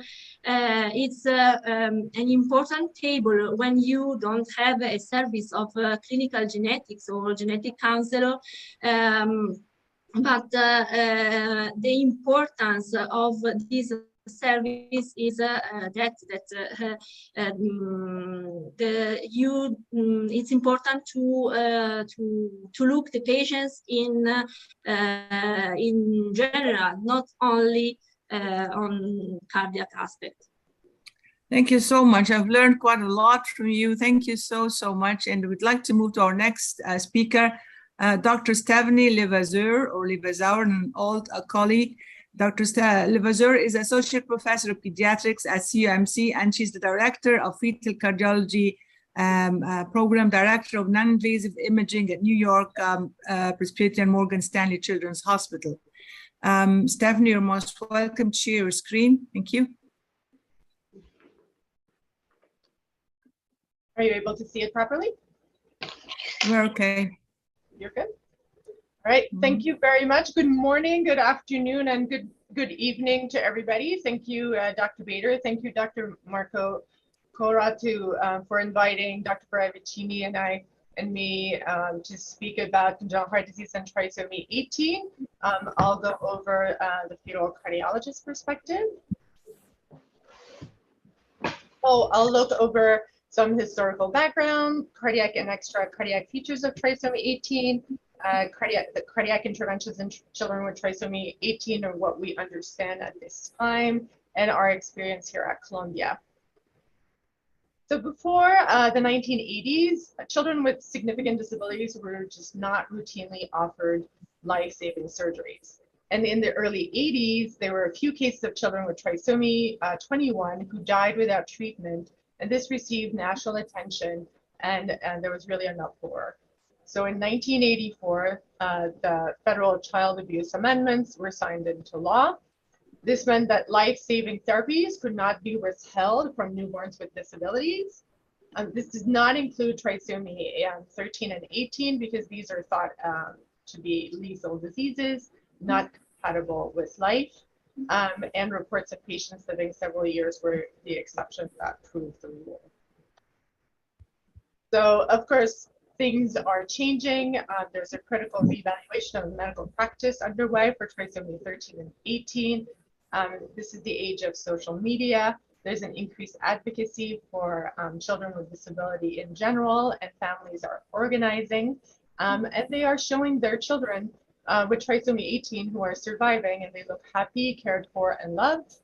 it's an important table when you don't have a service of clinical genetics or genetic counselor, but the importance of this service is it's important to look the patients in general, not only on cardiac aspect. Thank you so much. I've learned quite a lot from you. Thank you so much. And we'd like to move to our next speaker, Dr. Stephanie Levasseur, an old colleague. Dr. Levasseur is Associate Professor of Pediatrics at CUMC, and she's the Director of Fetal Cardiology Program, Director of Non-Invasive Imaging at New York Presbyterian Morgan Stanley Children's Hospital. Stephanie, you're most welcome to share your screen. Thank you. Are you able to see it properly? We're okay. You're good? All right, thank you very much. Good morning, good afternoon, and good evening to everybody. Thank you, Dr. Bader. Thank you, Dr. Marco Cora, for inviting Dr. Paravicini and me to speak about congenital heart disease and trisomy 18. I'll go over the fetal cardiologist perspective. I'll look over some historical background, cardiac and extracardiac features of trisomy 18, the cardiac interventions in children with trisomy 18 or what we understand at this time, and our experience here at Columbia. So before the 1980s, children with significant disabilities were just not routinely offered life-saving surgeries. And in the early 80s, there were a few cases of children with trisomy 21 who died without treatment, and this received national attention, and there was really an uproar. So in 1984, the federal child abuse amendments were signed into law. This meant that life-saving therapies could not be withheld from newborns with disabilities. This does not include trisomy 13 and 18 because these are thought to be lethal diseases, not compatible with life, and reports of patients living several years were the exception that proved the rule. So, of course, things are changing. There's a critical reevaluation of medical practice underway for trisomy 13 and 18. This is the age of social media. There's an increased advocacy for children with disability in general, and families are organizing, and they are showing their children with trisomy 18 who are surviving, and they look happy, cared for, and loved.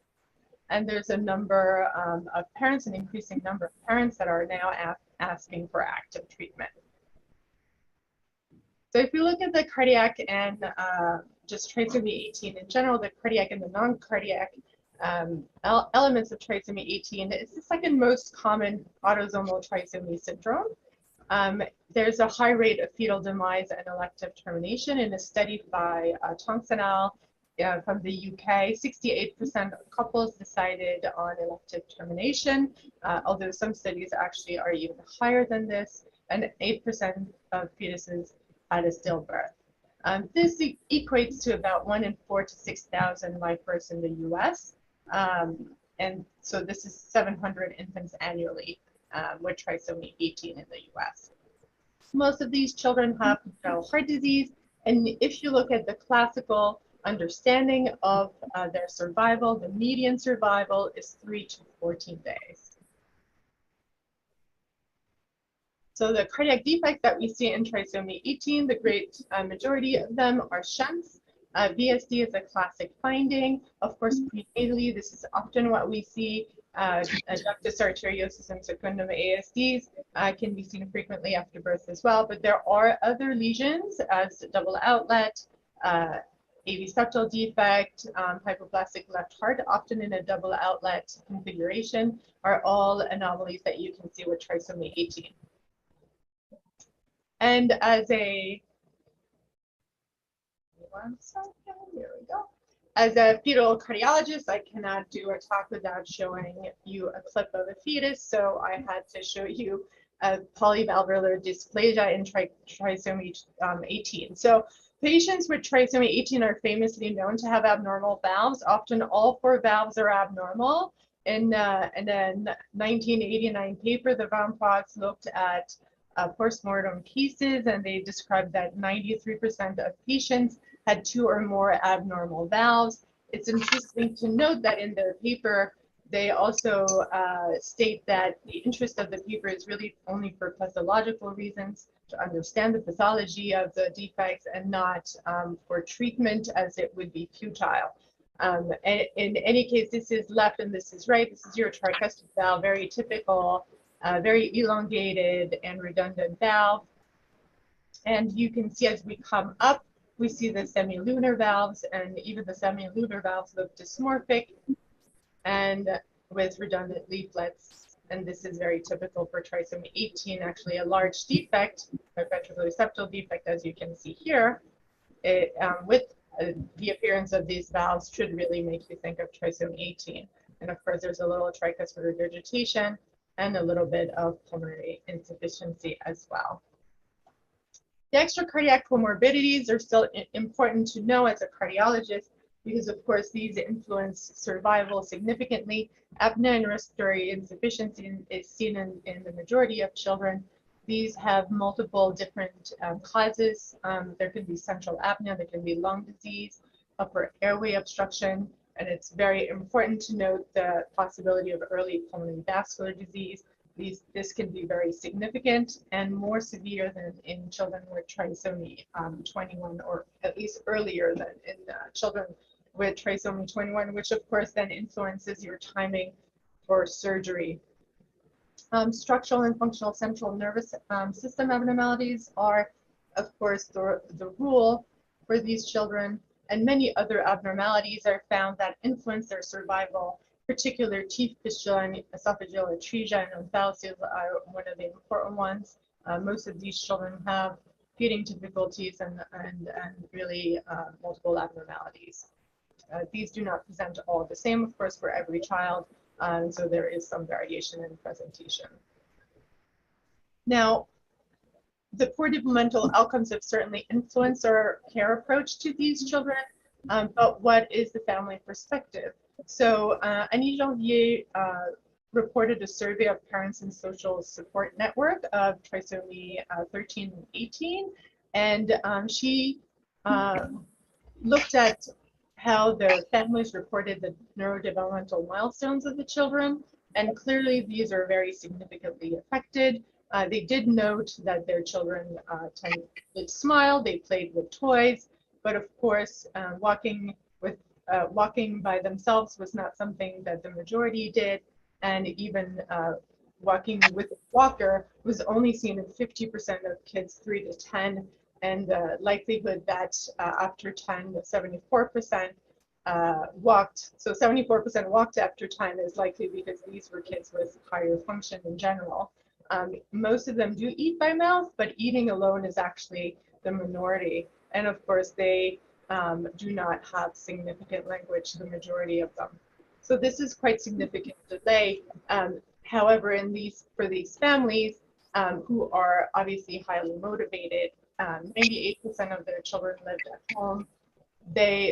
And there's a number of parents, an increasing number of parents that are now asking for active treatment. So if we look at the cardiac and just trisomy 18 in general, the cardiac and the non-cardiac elements of trisomy 18, it's the second most common autosomal trisomy syndrome. There's a high rate of fetal demise and elective termination. In a study by Chromosomal from the UK, 68% of couples decided on elective termination, although some studies actually are even higher than this, and 8% of fetuses had a stillbirth. This equates to about 1 in 4 to 6,000 live births in the US. And so this is 700 infants annually with trisomy 18 in the US. Most of these children have congenital heart disease, and if you look at the classical understanding of their survival, the median survival is 3 to 14 days. So the cardiac defects that we see in trisomy 18, the great majority of them are shunts. VSD is a classic finding. Of course, prenatally, this is often what we see. Ductus arteriosus and secundum ASDs can be seen frequently after birth as well, but there are other lesions as double outlet, AV septal defect, hypoplastic left heart, often in a double outlet configuration, are all anomalies that you can see with trisomy 18. And as a, one second, here we go. As a fetal cardiologist, I cannot do a talk without showing you a clip of a fetus, so I had to show you polyvalvular dysplasia in trisomy 18. So patients with trisomy 18 are famously known to have abnormal valves. Often all 4 valves are abnormal. In a 1989 paper, the Van Plots looked at postmortem cases, and they described that 93% of patients had 2 or more abnormal valves. It's interesting to note that in their paper, they also state that the interest of the paper is really only for pathological reasons, to understand the pathology of the defects, and not for treatment, as it would be futile. In any case, this is left and this is right. This is your tricuspid valve, very typical, very elongated and redundant valve. And you can see as we come up, we see the semilunar valves, and even the semilunar valves look dysmorphic and with redundant leaflets. And this is very typical for trisomy 18, actually a large defect, a ventricular septal defect, as you can see here. With the appearance of these valves should really make you think of trisomy 18. And of course, there's a little tricuspid regurgitation and a little bit of pulmonary insufficiency as well. The extracardiac comorbidities are still important to know as a cardiologist, because of course these influence survival significantly. Apnea and respiratory insufficiency is seen in the majority of children. These have multiple different causes. There can be central apnea, there can be lung disease, upper airway obstruction, And it's very important to note the possibility of early pulmonary vascular disease. This can be very significant and more severe than in children with trisomy 21, or at least earlier than in children with trisomy 21, which of course then influences your timing for surgery. Structural and functional central nervous system abnormalities are, of course, the rule for these children, and many other abnormalities are found that influence their survival. Particular teeth fistula and esophageal atresia and omphalocele are one of the important ones. Most of these children have feeding difficulties and really multiple abnormalities. These do not present all the same, of course, for every child, so there is some variation in presentation. Now, the poor developmental outcomes have certainly influenced our care approach to these children, but what is the family perspective? So Annie Janvier reported a survey of parents and social support network of trisomy 13 and 18, and she looked at how the families reported the neurodevelopmental milestones of the children, and clearly these are very significantly affected. They did note that their children did smile, they played with toys, but of course, walking by themselves was not something that the majority did, and even walking with a walker was only seen in 50% of kids 3 to 10, and the likelihood that after 10, 74% walked. So 74% walked after 10 is likely because these were kids with higher function in general. Most of them do eat by mouth, but eating alone is actually the minority. And of course, they do not have significant language, the majority of them. So this is quite significant delay. However, for these families who are obviously highly motivated, 98% of their children lived at home.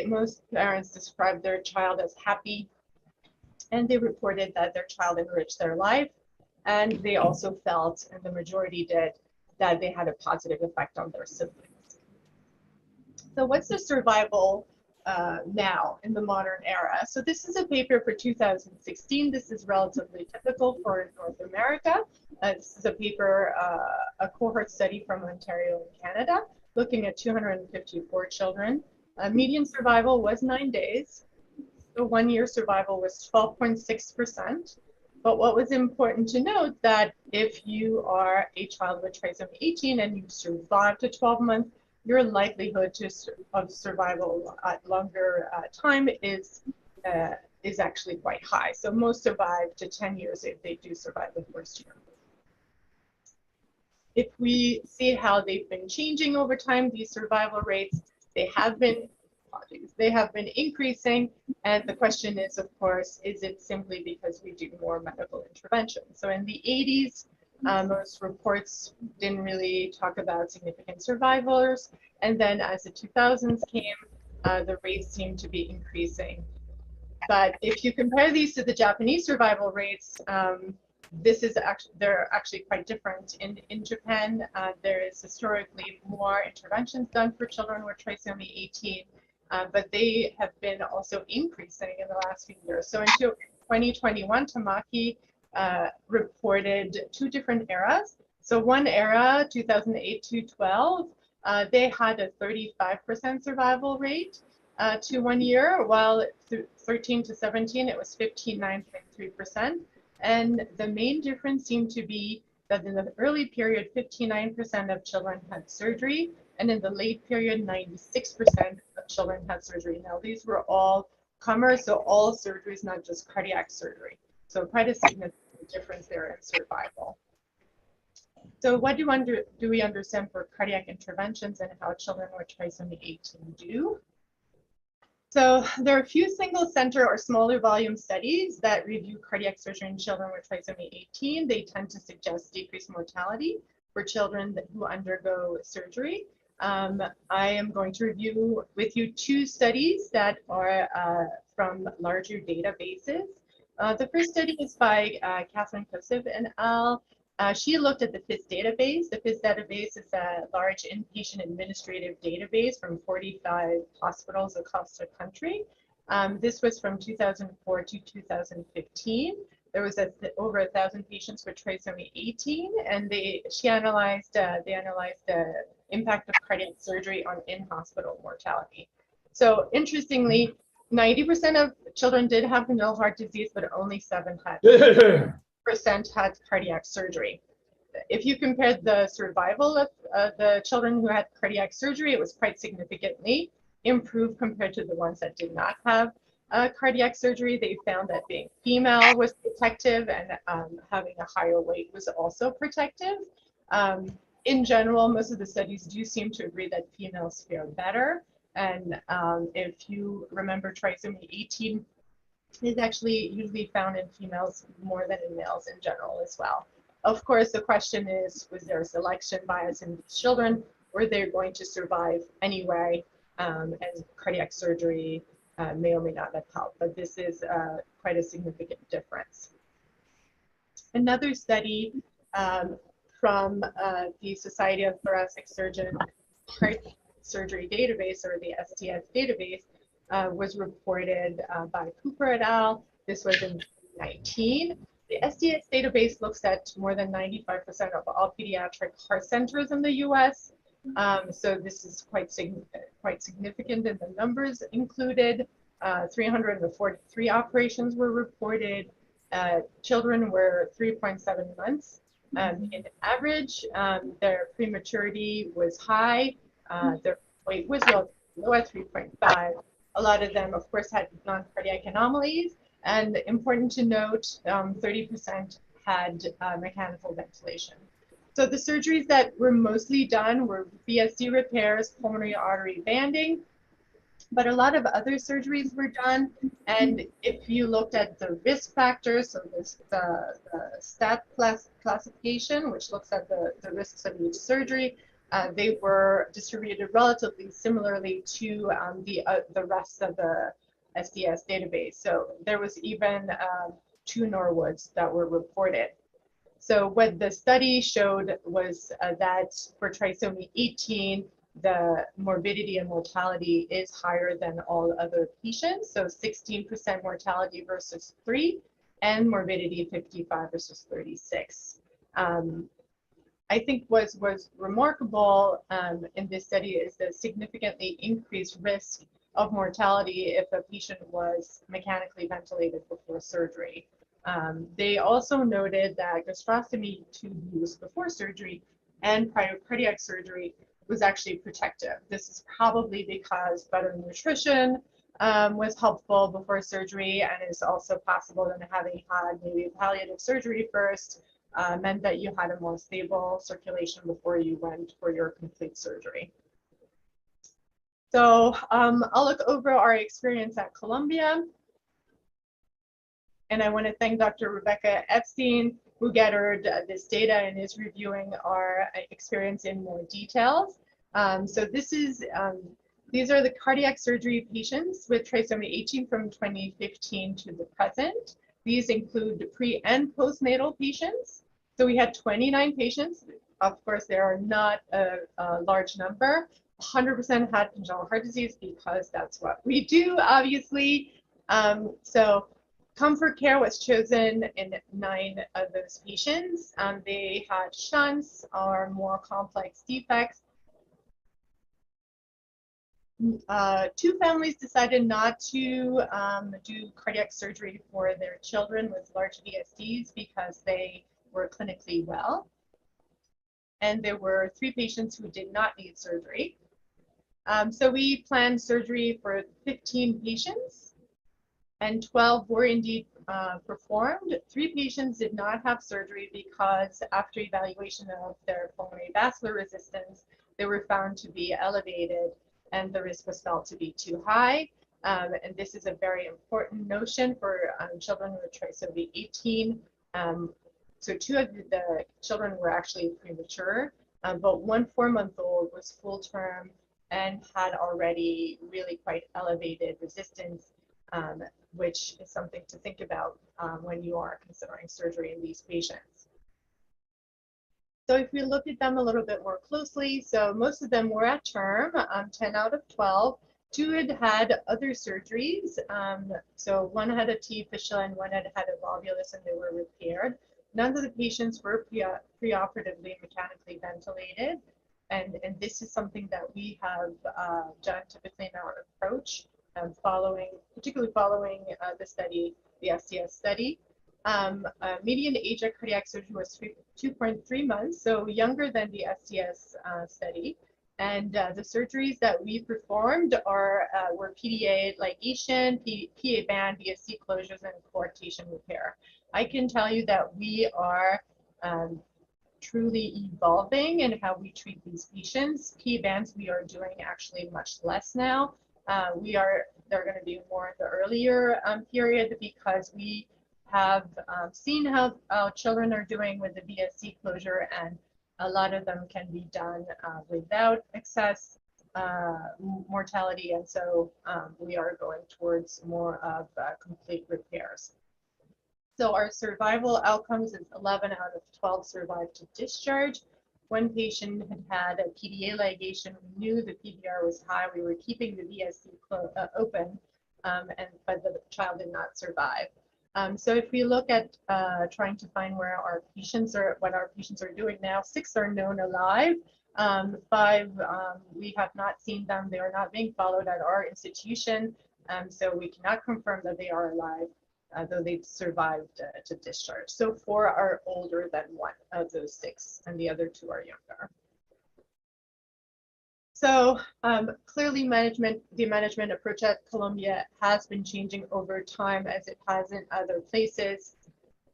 Most parents described their child as happy, and they reported that their child enriched their life. And they also felt, and the majority did, that they had a positive effect on their siblings. So what's the survival now in the modern era? So this is a paper for 2016. This is relatively typical for North America. This is a paper, a cohort study from Ontario and Canada, looking at 254 children. Median survival was 9 days. The 1-year survival was 12.6%. But what was important to note that if you are a child with trisomy 18 and you survive to 12 months, your likelihood of survival at longer time is actually quite high. So most survive to 10 years if they do survive the first year. If we see how they've been changing over time, these survival rates, they have been increasing, and the question is, of course, is it simply because we do more medical intervention? So in the 80s, most reports didn't really talk about significant survivors, and then as the 2000s came, the rates seemed to be increasing. But if you compare these to the Japanese survival rates, they're actually quite different. In Japan, there is historically more interventions done for children with trisomy 18, but they have been also increasing in the last few years. So in 2021, Tamaki reported 2 different eras. So one era, 2008 to 12, they had a 35% survival rate to 1 year, while 13 to 17, it was 59.3%. And the main difference seemed to be that in the early period, 59% of children had surgery, and in the late period, 96% of children had surgery. Now, these were all comers, so all surgeries, not just cardiac surgery. So quite a significant difference there in survival. So what do we understand for cardiac interventions and how children with trisomy 18 do? So there are a few single center or smaller volume studies that review cardiac surgery in children with trisomy 18. They tend to suggest decreased mortality for children who undergo surgery. I am going to review with you 2 studies that are from larger databases. The first study is by Catherine Kosiv and al. She looked at the FIS database. The FIS database is a large inpatient administrative database from 45 hospitals across the country. This was from 2004 to 2015. There was over 1,000 patients with trisomy 18, and they analyzed the impact of cardiac surgery on in-hospital mortality. So interestingly, 90% of children did have congenital heart disease, but only 7% had cardiac surgery. If you compared the survival of the children who had cardiac surgery, it was quite significantly improved compared to the ones that did not have cardiac surgery. They found that being female was protective, and having a higher weight was also protective. In general, most of the studies do seem to agree that females fare better. And if you remember, trisomy 18 is actually usually found in females more than in males in general as well. Of course, the question is, was there a selection bias in these children? Were they going to survive anyway? And cardiac surgery may or may not have helped, but this is quite a significant difference. Another study from the Society of Thoracic Surgeon Heart Surgery Database, or the STS database, was reported by Cooper et al. This was in 2019. The STS database looks at more than 95% of all pediatric heart centers in the US. So this is quite significant in the numbers included. 343 operations were reported. Children were 3.7 months. In average, their prematurity was high. Their weight was low at 3.5. A lot of them, of course, had non-cardiac anomalies. And important to note, 30% had mechanical ventilation. So the surgeries that were mostly done were VSD repairs, pulmonary artery banding, but a lot of other surgeries were done. And if you looked at the risk factors, so this, the STAT classification, which looks at the risks of each surgery, they were distributed relatively similarly to the rest of the SDS database. So there was even 2 Norwoods that were reported. So what the study showed was that for trisomy 18, the morbidity and mortality is higher than all other patients. So 16% mortality versus 3, and morbidity 55 versus 36. I think what was remarkable in this study is the significantly increased risk of mortality if a patient was mechanically ventilated before surgery. They also noted that gastrostomy tube use before surgery and prior cardiac surgery was actually protective. This is probably because better nutrition was helpful before surgery, and it's also possible that having had maybe palliative surgery first meant that you had a more stable circulation before you went for your complete surgery. So I'll look over our experience at Columbia. And I want to thank Dr. Rebecca Epstein, who gathered this data and is reviewing our experience in more details. So this is, these are the cardiac surgery patients with trisomy 18 from 2015 to the present. These include pre and postnatal patients. So we had 29 patients. Of course, there are not a large number. 100% had congenital heart disease because that's what we do, obviously. So comfort care was chosen in 9 of those patients. They had shunts or more complex defects. 2 families decided not to do cardiac surgery for their children with large VSDs because they were clinically well. And there were 3 patients who did not need surgery. So we planned surgery for 15 patients, and 12 were indeed performed. 3 patients did not have surgery because after evaluation of their pulmonary vascular resistance, they were found to be elevated and the risk was felt to be too high. And this is a very important notion for children with trisomy 18. So 2 of the children were actually premature, but 1 4-month-old was full term and had already really quite elevated resistance, which is something to think about when you are considering surgery in these patients. So if we look at them a little bit more closely, so most of them were at term, 10 out of 12. Two had had other surgeries. So one had a T fistula and one had had a volvulus, and they were repaired. None of the patients were preoperatively mechanically ventilated. And this is something that we have done typically in our approach, particularly following the study, the STS study. Median age at cardiac surgery was 2.3 months, so younger than the STS study. And the surgeries that we performed were PDA ligation, PA band, BSC closures, and coarctation repair. I can tell you that we are truly evolving in how we treat these patients. PA bands we are doing actually much less now. They're going to be more in the earlier period because we have seen how children are doing with the BSC closure, and a lot of them can be done without excess mortality, and so we are going towards more of complete repairs. So our survival outcomes is 11 out of 12 survived to discharge. One patient had had a PDA ligation. We knew the PVR was high. We were keeping the BSC open, but the child did not survive. So if we look at trying to find where our patients are, what our patients are doing now, 6 are known alive. 5, we have not seen them. They are not being followed at our institution. So we cannot confirm that they are alive, though they've survived to discharge. So 4 are older than 1 of those 6, and the other 2 are younger. So clearly the management approach at Columbia has been changing over time, as it has in other places.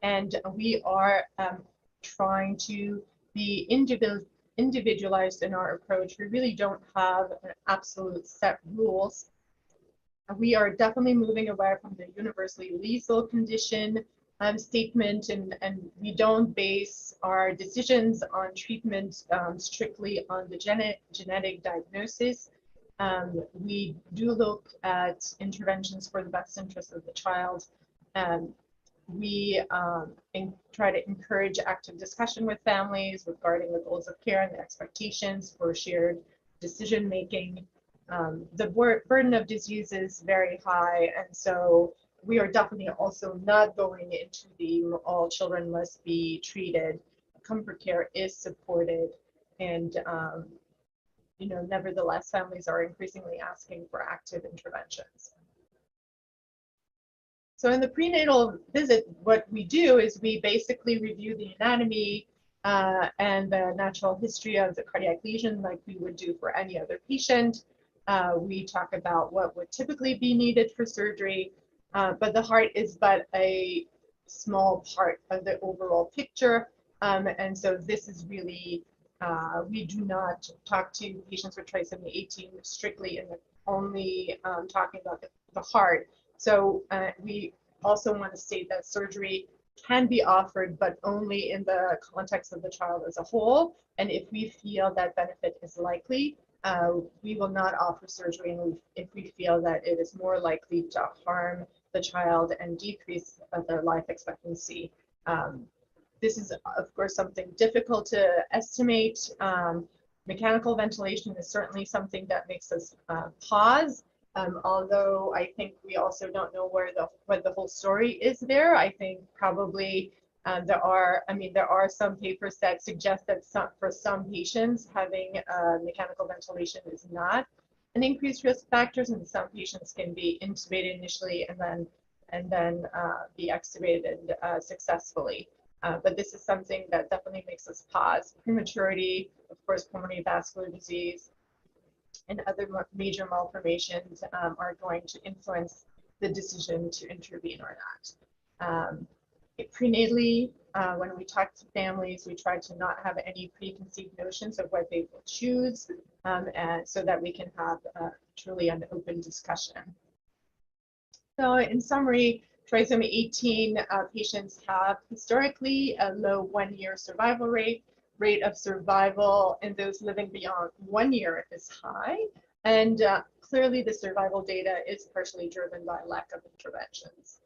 And we are trying to be individualized in our approach. We really don't have an absolute set rules. We are definitely moving away from the universally lethal condition statement, and we don't base our decisions on treatment strictly on the genetic diagnosis. We do look at interventions for the best interest of the child. We try to encourage active discussion with families regarding the goals of care and the expectations for shared decision making. The burden of disease is very high, and so we are definitely also not going into the all children must be treated. Comfort care is supported, and nevertheless, families are increasingly asking for active interventions. So in the prenatal visit, what we do is we basically review the anatomy and the natural history of the cardiac lesion like we would do for any other patient. We talk about what would typically be needed for surgery, but the heart is but a small part of the overall picture. And so this is really, we do not talk to patients with trisomy 18 strictly in only talking about the heart. So we also want to state that surgery can be offered, but only in the context of the child as a whole. And if we feel that benefit is likely, we will not offer surgery, and if we feel that it is more likely to harm the child and decrease their life expectancy. This is, of course, something difficult to estimate. Mechanical ventilation is certainly something that makes us pause, although I think we also don't know what the whole story is there. I think probably there are some papers that suggest that for some patients having mechanical ventilation is not an increased risk factors, and some patients can be intubated initially and then be extubated successfully. But this is something that definitely makes us pause. Prematurity, of course, pulmonary vascular disease, and other major malformations are going to influence the decision to intervene or not. Prenatally, when we talk to families, we try to not have any preconceived notions of what they will choose, and so that we can have truly an open discussion. So in summary, trisomy 18 patients have historically a low 1-year survival rate. Rate of survival in those living beyond 1 year is high, and clearly the survival data is partially driven by lack of interventions.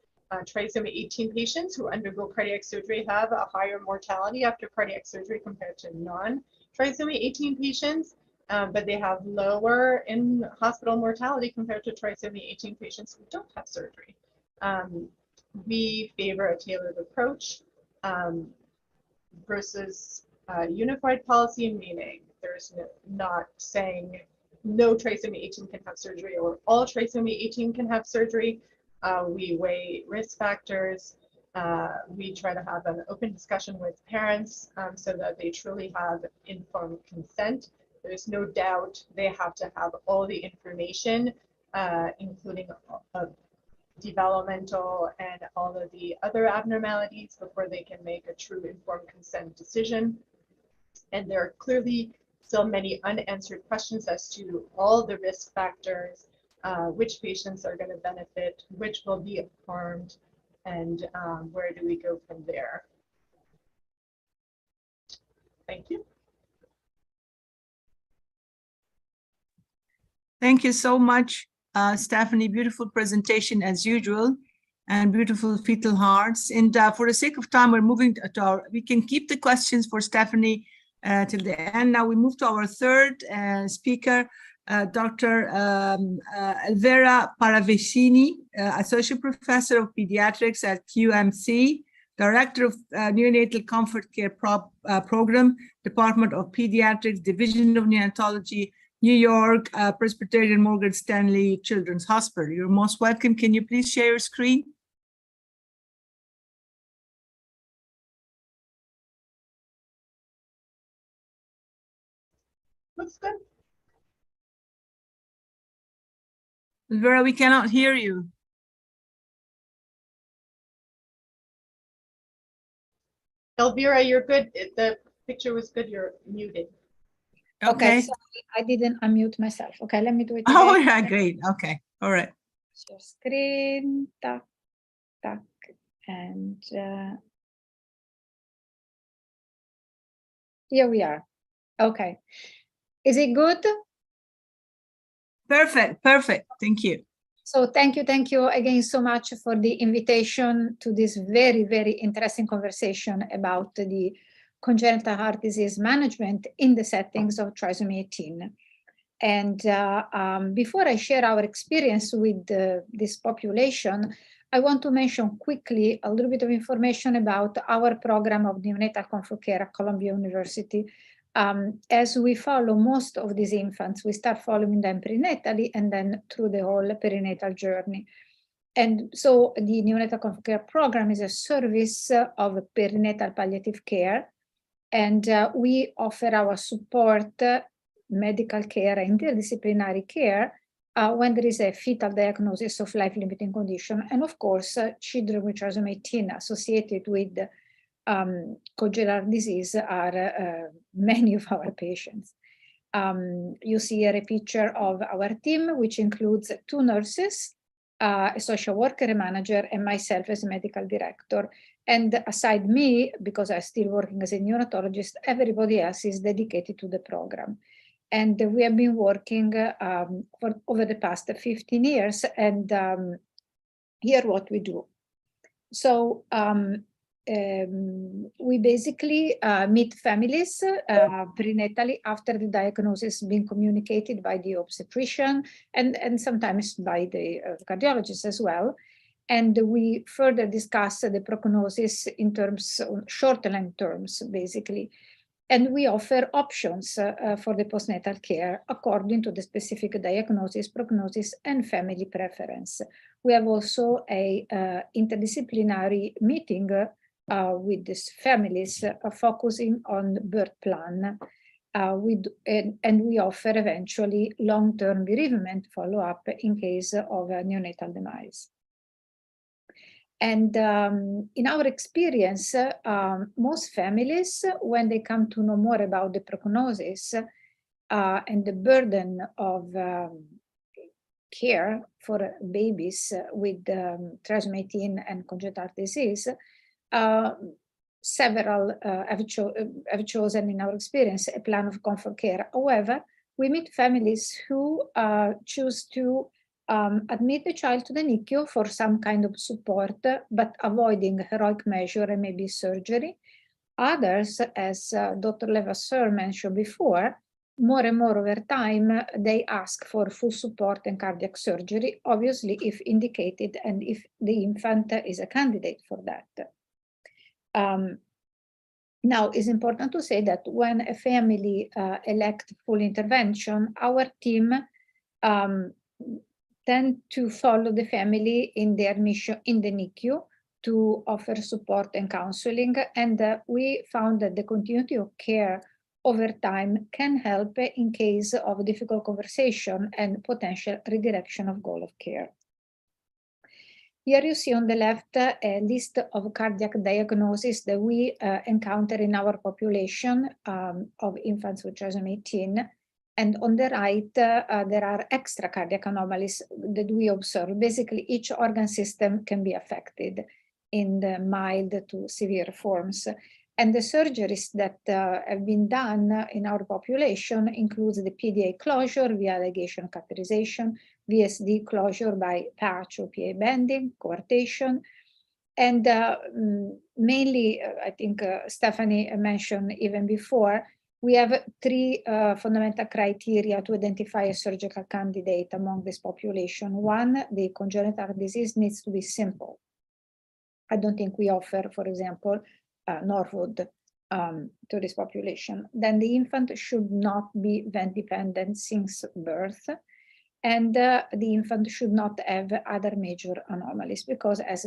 Trisomy 18 patients who undergo cardiac surgery have a higher mortality after cardiac surgery compared to non-trisomy 18 patients. but they have lower in hospital mortality compared to trisomy 18 patients who don't have surgery. We favor a tailored approach versus unified policy, meaning there's not saying no trisomy 18 can have surgery or all trisomy 18 can have surgery. We weigh risk factors. We try to have an open discussion with parents so that they truly have informed consent. There's no doubt they have to have all the information, including developmental and all of the other abnormalities before they can make a true informed consent decision. And there are clearly still many unanswered questions as to all the risk factors, which patients are going to benefit, which will be harmed, and where do we go from there? Thank you. Thank you so much, Stephanie. Beautiful presentation as usual, and beautiful fetal hearts. And for the sake of time, we're moving to our, we can keep the questions for Stephanie till the end. Now we move to our third speaker, Dr. Elvira Paravicini, Associate Professor of Pediatrics at QMC, Director of Neonatal Comfort Care Program, Department of Pediatrics, Division of Neonatology, New York, Presbyterian Morgan Stanley Children's Hospital. You're most welcome. Can you please share your screen? Looks good. Elvira, we cannot hear you. Elvira, you're good. The picture was good. You're muted. Okay. Sorry, I didn't unmute myself. Okay, let me do it again. Oh, yeah, great. Okay. All right. Share screen, tac, tac, and here we are. Okay. Is it good? Perfect. Perfect. Thank you. So thank you again so much for the invitation to this very, very interesting conversation about the congenital heart disease management in the settings of trisomy 18. And before I share our experience with this population, I want to mention quickly a little bit of information about our program of neonatal comfort care at Columbia University. As we follow most of these infants, we start following them prenatally and then through the whole perinatal journey. And so the neonatal comfort care program is a service of perinatal palliative care. And we offer our support, medical care, interdisciplinary care when there is a fetal diagnosis of life-limiting condition. And of course, children with trisomy 18 associated with congenital disease are many of our patients. You see here a picture of our team, which includes 2 nurses, a social worker, a manager, and myself as a medical director. And aside me, because I'm still working as a neonatologist, everybody else is dedicated to the program. And we have been working for over the past 15 years, and here what we do. So we basically meet families prenatally after the diagnosis being communicated by the obstetrician and sometimes by the cardiologist as well. And we further discuss the prognosis in terms of short and long terms, basically. And we offer options for the postnatal care according to the specific diagnosis, prognosis, and family preference. We have also a interdisciplinary meeting with these families focusing on birth plan. And we offer eventually long-term bereavement follow-up in case of a neonatal demise. And in our experience, most families, when they come to know more about the prognosis and the burden of care for babies with trisomy 18 and congenital disease, several have chosen, in our experience, a plan of comfort care. However, we meet families who choose to admit the child to the NICU for some kind of support, but avoiding heroic measure and maybe surgery. Others, as Dr. Levasseur mentioned before, more and more over time, they ask for full support and cardiac surgery, obviously if indicated and if the infant is a candidate for that. Now, it's important to say that when a family elects full intervention, our team tend to follow the family in their mission in the NICU to offer support and counseling. And we found that the continuity of care over time can help in case of difficult conversation and potential redirection of goal of care. Here you see on the left a list of cardiac diagnoses that we encounter in our population of infants with trisomy 18. And on the right, there are extra cardiac anomalies that we observe. Basically, each organ system can be affected in the mild to severe forms. And the surgeries that have been done in our population includes the PDA closure via ligation catheterization, VSD closure by patch or PA bending, coarctation, and mainly, I think Stephanie mentioned even before, we have three fundamental criteria to identify a surgical candidate among this population. One, the congenital disease needs to be simple. I don't think we offer, for example, Norwood to this population. Then the infant should not be vent dependent since birth. And the infant should not have other major anomalies because, as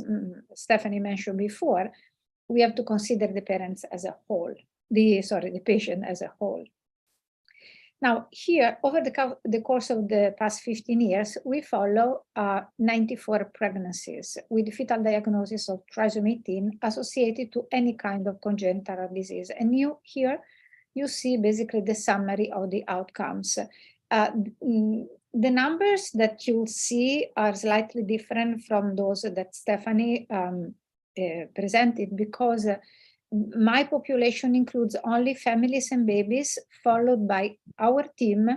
Stephanie mentioned before, we have to consider the parents as a whole, the patient as a whole. Now here, over the course of the past 15 years, we follow 94 pregnancies with fetal diagnosis of trisomy 18 associated to any kind of congenital disease. And here you see basically the summary of the outcomes. The numbers that you'll see are slightly different from those that Stephanie presented because my population includes only families and babies followed by our team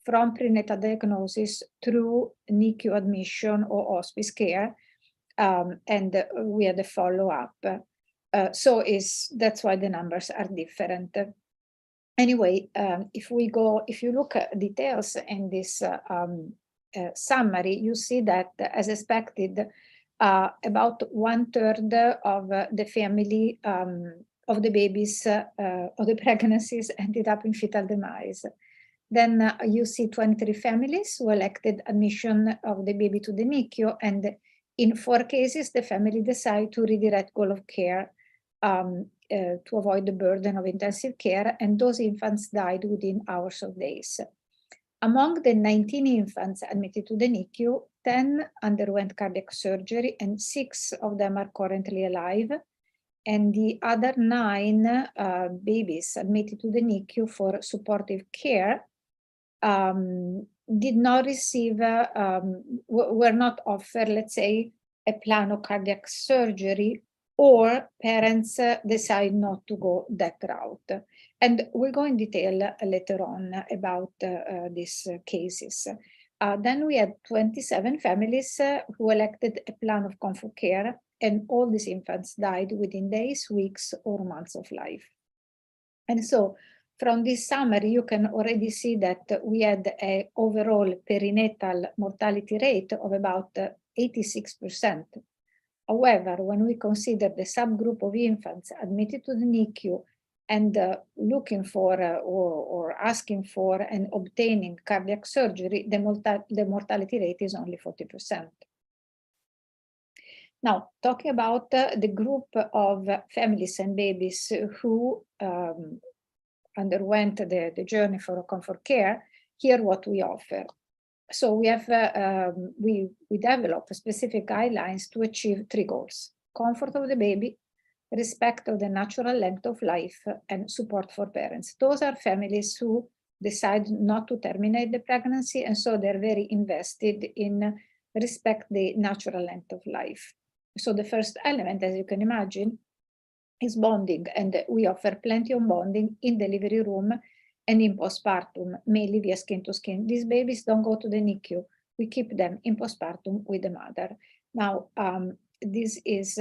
from prenatal diagnosis through NICU admission or hospice care, and we had a follow-up. That's why the numbers are different. Anyway, if you look at details in this summary, you see that, as expected, about 1/3 of the family of the babies of the pregnancies ended up in fetal demise. Then you see 23 families who elected admission of the baby to the NICU, and in 4 cases, the family decided to redirect goal of care to avoid the burden of intensive care, and those infants died within hours of days. Among the 19 infants admitted to the NICU, 10 underwent cardiac surgery and 6 of them are currently alive. And the other 9 babies admitted to the NICU for supportive care did not receive, were not offered, let's say, a plan of cardiac surgery, or parents decide not to go that route. And we'll go in detail later on about these cases. Then we had 27 families who elected a plan of comfort care, and all these infants died within days, weeks, or months of life. And so from this summary, you can already see that we had an overall perinatal mortality rate of about 86%. However, when we consider the subgroup of infants admitted to the NICU and looking for or asking for and obtaining cardiac surgery, the mortality rate is only 40%. Now, talking about the group of families and babies who underwent the journey for comfort care, here what we offer. So we have we develop specific guidelines to achieve 3 goals: comfort of the baby, respect of the natural length of life, and support for parents. Those are families who decide not to terminate the pregnancy, and so they're very invested in respect the natural length of life. So the first element, as you can imagine, is bonding, and we offer plenty of bonding in delivery room and in postpartum, mainly via skin to skin. These babies don't go to the NICU. We keep them in postpartum with the mother. Now, this is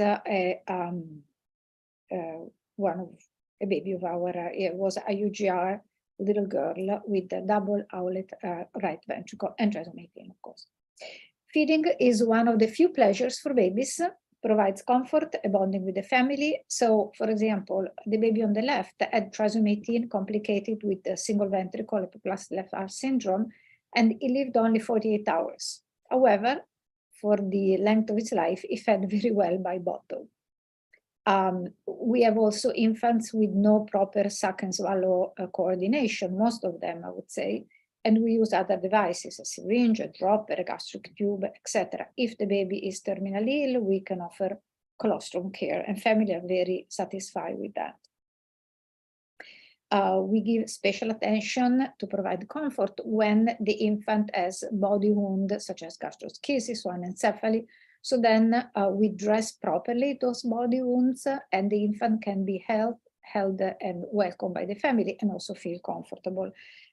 one of a baby of our, it was a UGR little girl with a double outlet right ventricle and trisomy 18, of course. Feeding is one of the few pleasures for babies, provides comfort, a bonding with the family. So, for example, the baby on the left had trisomy 18 complicated with the single ventricle epiplastic left heart syndrome, and he lived only 48 hours. However, for the length of his life, he fed very well by bottle. We have also infants with no proper suck and swallow coordination, most of them, I would say, and we use other devices, a syringe, a dropper, a gastric tube, etc. If the baby is terminally ill, we can offer colostrum care, and family are very satisfied with that. We give special attention to provide comfort when the infant has body wound, such as gastroschisis or anencephaly. So then we dress properly those body wounds, and the infant can be held and welcomed by the family and also feel comfortable.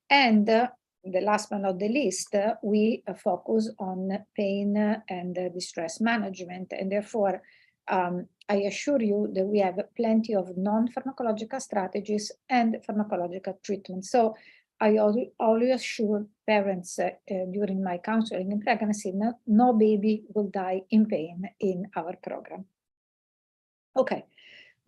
And the last but not the least, we focus on pain and distress management, and therefore I assure you that we have plenty of non-pharmacological strategies and pharmacological treatment. So I always assure parents during my counseling in pregnancy, no baby will die in pain in our program. Okay,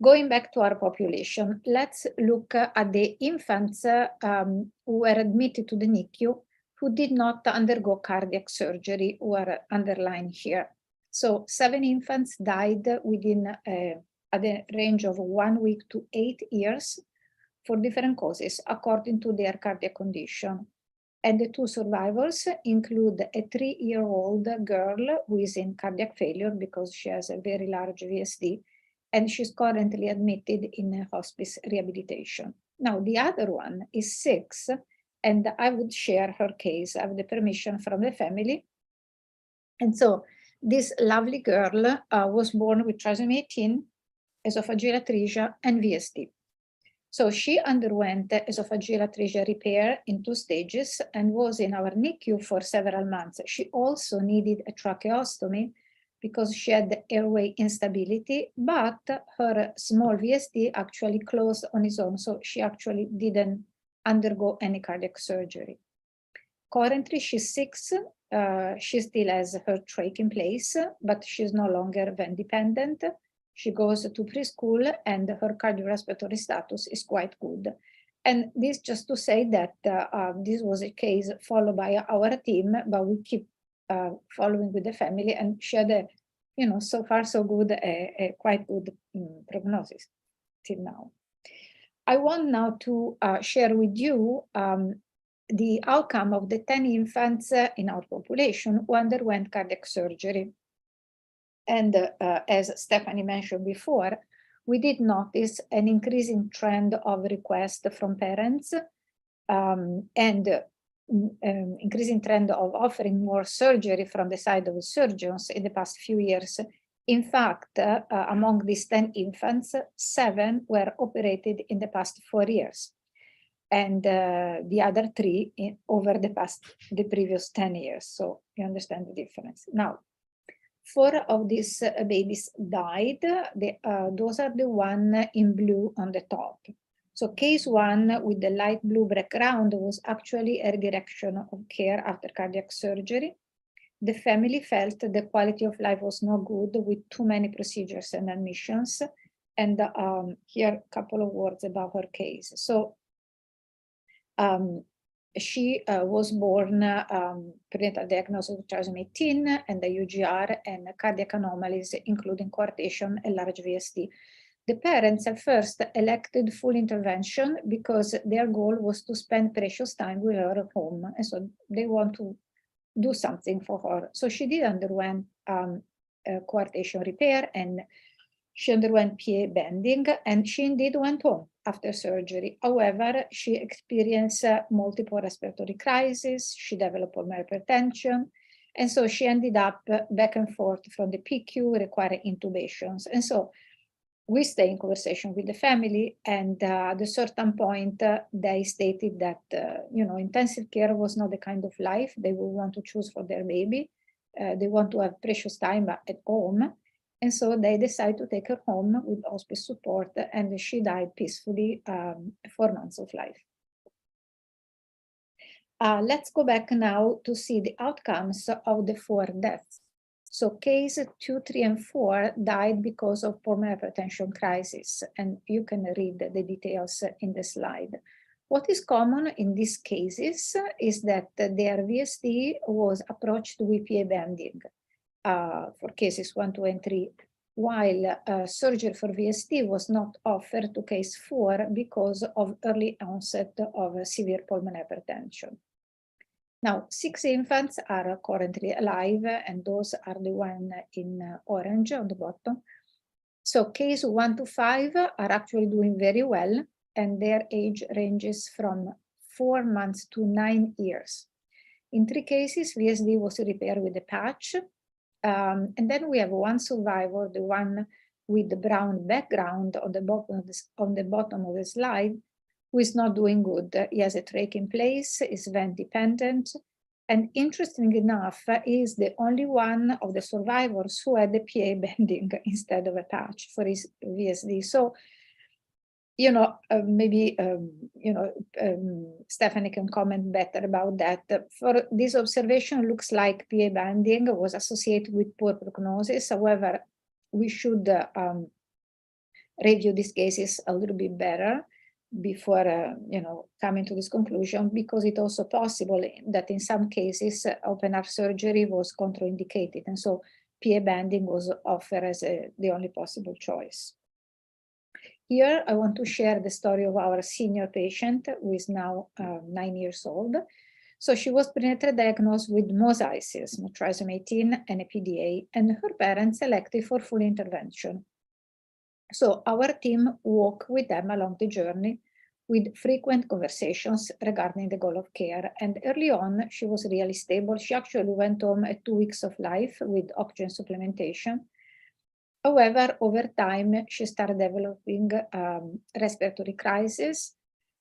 going back to our population, let's look at the infants who were admitted to the NICU who did not undergo cardiac surgery, who are underlined here. So 7 infants died within at a range of 1 week to 8 years for different causes according to their cardiac condition. And the 2 survivors include a 3-year-old girl who is in cardiac failure because she has a very large VSD, and she's currently admitted in a hospice rehabilitation. Now, the other one is 6, and I would share her case. I have the permission from the family. And so this lovely girl was born with trisomy 18, esophageal atresia, and VSD. So she underwent esophageal atresia repair in 2 stages and was in our NICU for several months. She also needed a tracheostomy because she had airway instability, but her small VSD actually closed on its own, so she actually didn't undergo any cardiac surgery. Currently, she's 6. She still has her trach in place, but she's no longer vent dependent. She goes to preschool and her cardiorespiratory status is quite good. And this just to say that this was a case followed by our team, but we keep following with the family, and she had a, so far so good, a quite good prognosis till now. I want now to share with you the outcome of the 10 infants in our population who underwent cardiac surgery. And as Stephanie mentioned before, we did notice an increasing trend of requests from parents and increasing trend of offering more surgery from the side of surgeons in the past few years. In fact, among these 10 infants, 7 were operated in the past 4 years, and the other 3 over the previous 10 years. So you understand the difference. Now, 4 of these babies died. Those are the one in blue on the top. So case 1 with the light blue background was actually a redirection of care after cardiac surgery. The family felt the quality of life was not good with too many procedures and admissions. And here a couple of words about her case. So she was born prenatal diagnosis of trisomy 18 and the UGR and cardiac anomalies, including coarctation and large VSD. The parents at first elected full intervention because their goal was to spend precious time with her at home. And so they want to do something for her. So she did underwent coarctation repair, and she underwent PA bending, and she indeed went home after surgery. However, she experienced multiple respiratory crises. She developed pulmonary hypertension. And so she ended up back and forth from the PQ, requiring intubations. And so we stay in conversation with the family, and at a certain point, they stated that, intensive care was not the kind of life they would want to choose for their baby. They want to have precious time at home. And so they decided to take her home with hospice support, and she died peacefully 4 months of life. Let's go back now to see the outcomes of the 4 deaths. So case 2, 3, and 4 died because of pulmonary hypertension crisis, and you can read the details in the slide. What is common in these cases is that their VSD was approached with PA banding for cases 1, 2, and 3, while surgery for VSD was not offered to case 4 because of early onset of severe pulmonary hypertension. Now, 6 infants are currently alive, and those are the one in orange on the bottom. So case 1 to 5 are actually doing very well, and their age ranges from 4 months to 9 years. In 3 cases, VSD was repaired with a patch. And then we have one survivor, the one with the brown background on the bottom of the slide, who is not doing good. He has a trach in place, is vent dependent, and interesting enough, is the only one of the survivors who had the PA bending instead of a patch for his VSD. So, you know, Stephanie can comment better about that. For this observation, looks like PA bending was associated with poor prognosis. However, we should review these cases a little bit better before coming to this conclusion, because it's also possible that in some cases open heart surgery was contraindicated, and so PA banding was offered as the only possible choice. Here I want to share the story of our senior patient, who is now 9 years old. So she was prenatally diagnosed with mosaicism, trisomy 18, and a PDA, and her parents elected for full intervention. So our team walked with them along the journey with frequent conversations regarding the goal of care. And early on, she was really stable. She actually went home at 2 weeks of life with oxygen supplementation. However, over time, she started developing respiratory crisis.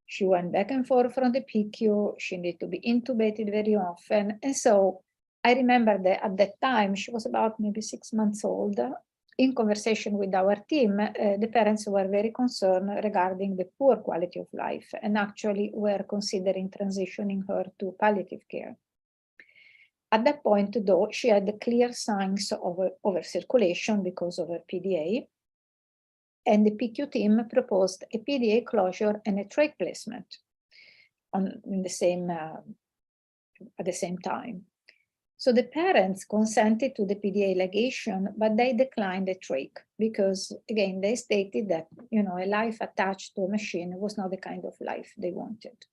She went back and forth from the PICU. She needed to be intubated very often. And so I remember that at that time, she was about maybe 6 months old. In conversation with our team, the parents were very concerned regarding the poor quality of life, and actually were considering transitioning her to palliative care. At that point, though, she had clear signs of overcirculation because of her PDA, and the PICU team proposed a PDA closure and a trach placement at the same time. So the parents consented to the PDA ligation, but they declined the trach because, again, they stated that, a life attached to a machine was not the kind of life they wanted.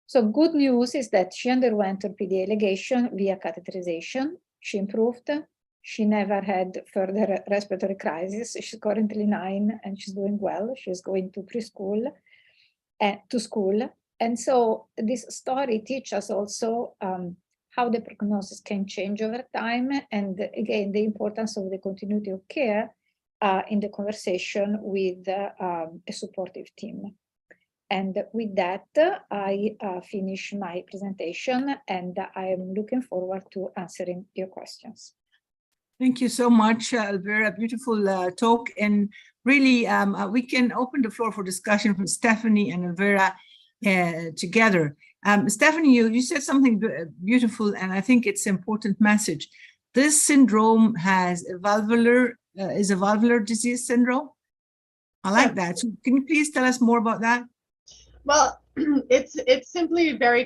So good news is that she underwent her PDA ligation via catheterization. She improved. She never had further respiratory crisis. She's currently 9 and she's doing well. She's going to preschool and to school. And so this story teaches us also how the prognosis can change over time, and again, the importance of the continuity of care in the conversation with a supportive team. And with that, I finish my presentation, and I am looking forward to answering your questions. Thank you so much, Elvira. Beautiful talk. And really, we can open the floor for discussion from Stephanie and Elvira together. Stephanie, you said something beautiful, and I think it's an important message. This syndrome has a valvular, is a valvular disease syndrome. I like that. So can you please tell us more about that? Well, it's simply very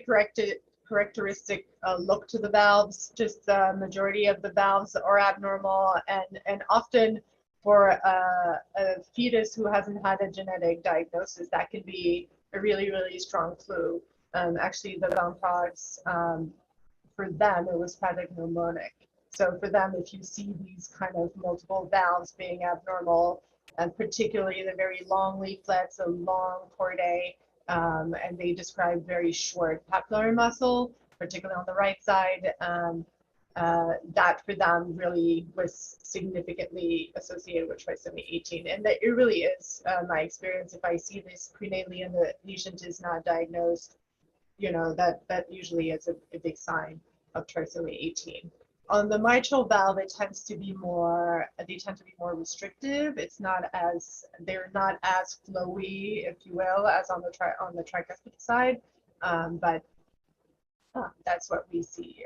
characteristic look to the valves. Just the majority of the valves are abnormal, and often for a fetus who hasn't had a genetic diagnosis, that can be a really, really strong clue. Actually, the Valprox, for them, it was pathognomonic. So for them, if you see these kind of multiple valves being abnormal, and particularly the very long leaflets, a long chordae, and they describe very short papillary muscle, particularly on the right side, that for them really was significantly associated with trisomy 18. And that it really is my experience. If I see this prenatally and the patient is not diagnosed, that usually is a big sign of trisomy 18. On the mitral valve, it tends to be more, they tend to be more restrictive. They're not as flowy, if you will, as on the tricuspid side. But That's what we see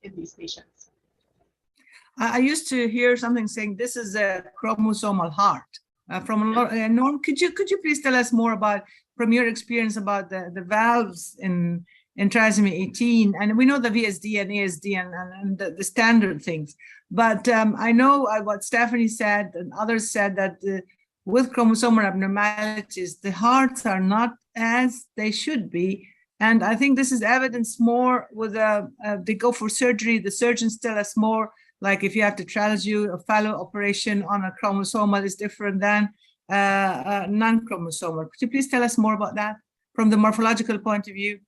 in these patients. I used to hear something saying this is a chromosomal heart. Norm, could you please tell us more about, from your experience, about the valves in trisomy 18? And we know the VSD and ASD and the standard things. But I know what Stephanie said and others said, that with chromosomal abnormalities, the hearts are not as they should be. And I think this is evidenced more with they go for surgery. The surgeons tell us more, like if you have to triage, a fallow operation on a chromosomal is different than non-chromosomal. Could you please tell us more about that from the morphological point of view?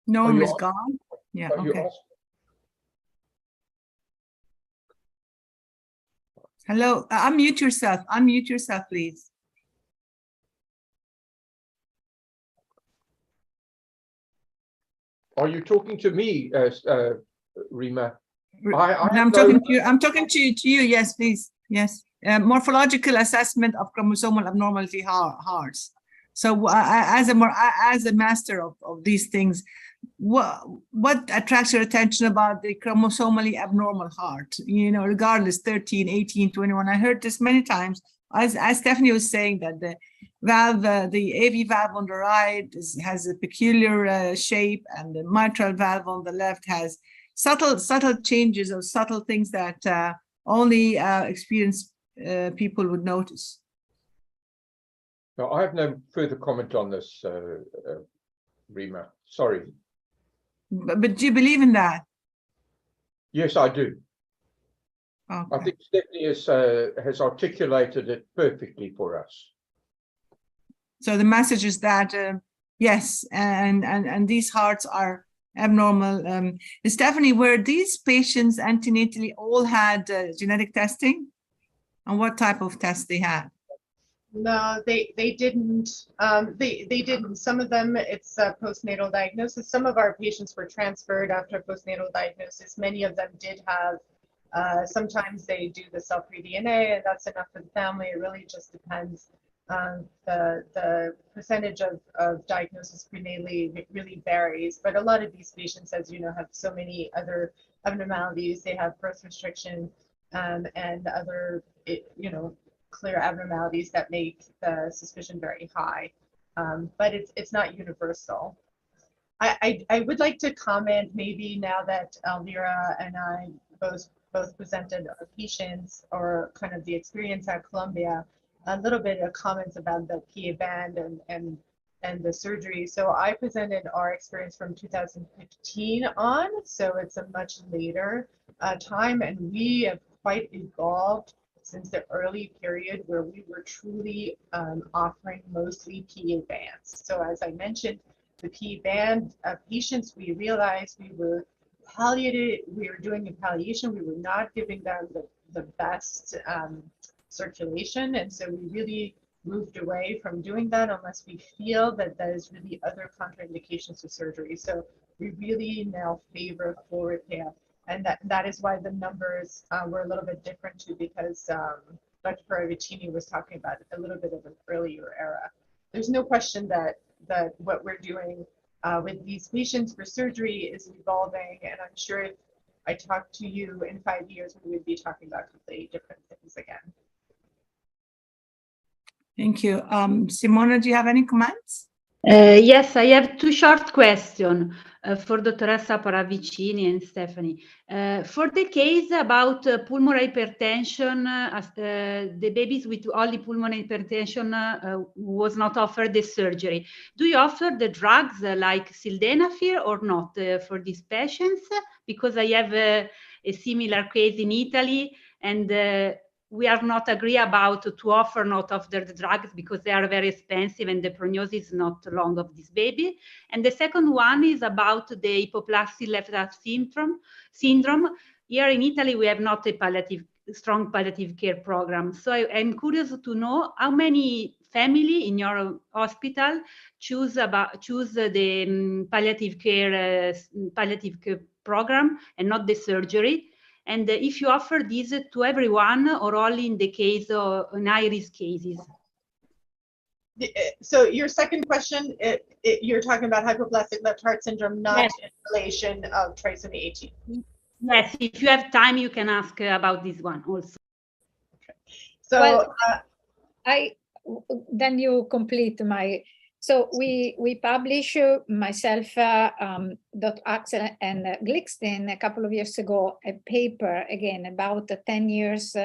Norm is gone. Yeah, okay. Hello, unmute yourself. Unmute yourself, please. Are you talking to me, Rima? I'm talking to you. I'm talking to you. Yes, please. Yes. Morphological assessment of chromosomal abnormality hearts. So, as a master of these things, what attracts your attention about the chromosomally abnormal heart? You know, regardless, 13, 18, 21. I heard this many times. As Stephanie was saying, that the valve, the AV valve on the right has a peculiar shape, and the mitral valve on the left has subtle changes or subtle things that only experienced people would notice. No, I have no further comment on this, Rima. Sorry. But do you believe in that? Yes, I do. Okay. I think Stephanie has articulated it perfectly for us. So the message is that yes, and these hearts are abnormal. Stephanie, were these patients antenatally all had genetic testing? And what type of test they had? No, they didn't. They didn't. Some of them, it's a postnatal diagnosis. Some of our patients were transferred after postnatal diagnosis. Many of them did have. Sometimes they do the cell-free DNA, and that's enough for the family. It really just depends. The percentage of diagnosis prenatally really varies, but a lot of these patients, as you know, have so many other abnormalities. They have birth restriction and other, clear abnormalities that make the suspicion very high, but it's not universal. I would like to comment, maybe now that Elvira and I both presented our patients, or kind of the experience at Columbia, a little bit of comments about the PA band and the surgery. So I presented our experience from 2015 on, so it's a much later time, and we have quite evolved since the early period where we were truly offering mostly PA bands. So as I mentioned, the PA band patients, we realized we were doing a palliation, we were not giving them the best circulation, and so we really moved away from doing that unless we feel that there's really other contraindications to surgery. So we really now favor full repair, and that is why the numbers were a little bit different too, because Dr. Paravicini was talking about a little bit of an earlier era. There's no question that what we're doing with these patients for surgery is evolving, and I'm sure if I talk to you in 5 years, we would be talking about completely different things again. Thank you. Simona, do you have any comments? Yes, I have two short questions for Dottoressa Paravicini and Stephanie. For the case about pulmonary hypertension, the babies with only pulmonary hypertension was not offered the surgery. Do you offer the drugs like sildenafil or not for these patients? Because I have a similar case in Italy, and we are not agree about to offer not of the drugs because they are very expensive and the prognosis is not long of this baby. And the second one is about the hypoplastic left heart syndrome. Here in Italy, we have not a strong palliative care program. So I'm curious to know how many family in your hospital choose the palliative care program and not the surgery. And if you offer this to everyone or only in the case of high-risk cases? So your second question, you're talking about hypoplastic left heart syndrome, not Yes. in relation of trisomy 18. Yes, if you have time, you can ask about this one also. So Well, then you complete my. So we publish myself, Dr. Axel and Glickstein a couple of years ago a paper again about the 10 years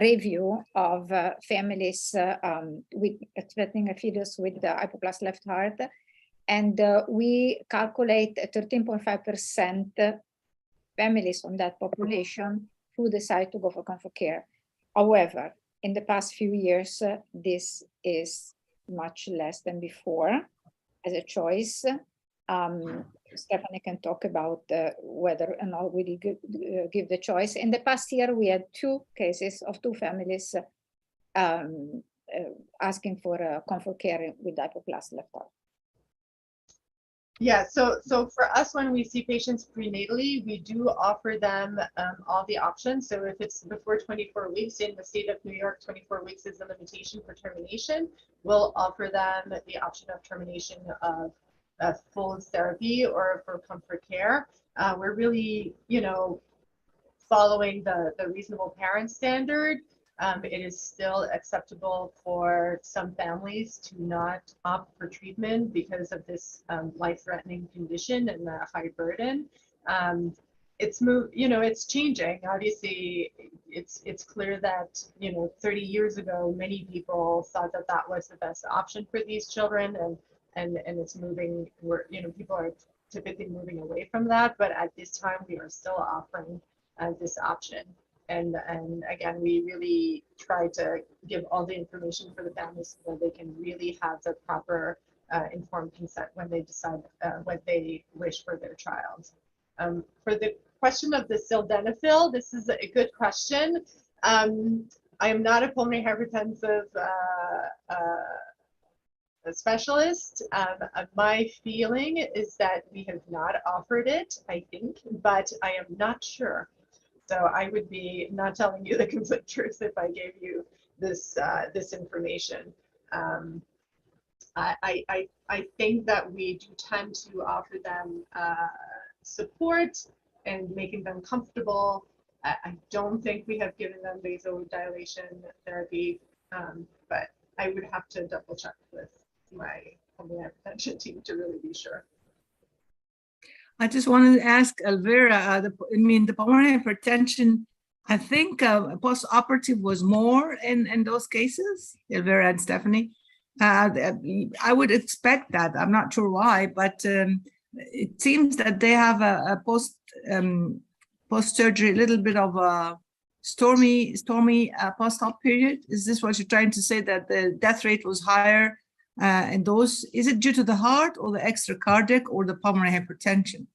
review of families with expecting a fetus with the hypoplastic left heart, and we calculate 13.5% families from that population who decide to go for comfort care. However, in the past few years, this is much less than before as a choice. Stephanie can talk about whether or not we give the choice. In the past year, we had 2 cases of 2 families asking for comfort care with hypoplastic left heart. yeah, so for us, when we see patients prenatally, we do offer them all the options. So if it's before 24 weeks, in the state of New York, 24 weeks is the limitation for termination. We'll offer them the option of termination of full therapy or for comfort care. We're really, following the reasonable parent standard. It is still acceptable for some families to not opt for treatment because of this life-threatening condition and the high burden. It's changing. Obviously, it's clear that 30 years ago, many people thought that that was the best option for these children, and it's moving. People are typically moving away from that, but at this time, we are still offering this option. And again, we really try to give all the information for the families so that they can really have the proper informed consent when they decide what they wish for their child. For the question of the sildenafil, this is a good question. I am not a pulmonary hypertensive specialist. My feeling is that we have not offered it, I think, but I am not sure. So I would be not telling you the complete truth if I gave you this this information. I think that we do tend to offer them support and making them comfortable. I don't think we have given them vasodilation therapy, but I would have to double check with my pulmonary hypertension team to really be sure. I just wanted to ask Elvira, the pulmonary hypertension, I think post-operative was more in those cases, Elvira and Stephanie. I would expect that. I'm not sure why, but it seems that they have a post-surgery, a little bit of a stormy post-op period. Is this what you're trying to say, that the death rate was higher? And those, is it due to the heart or the extracardiac or the pulmonary hypertension?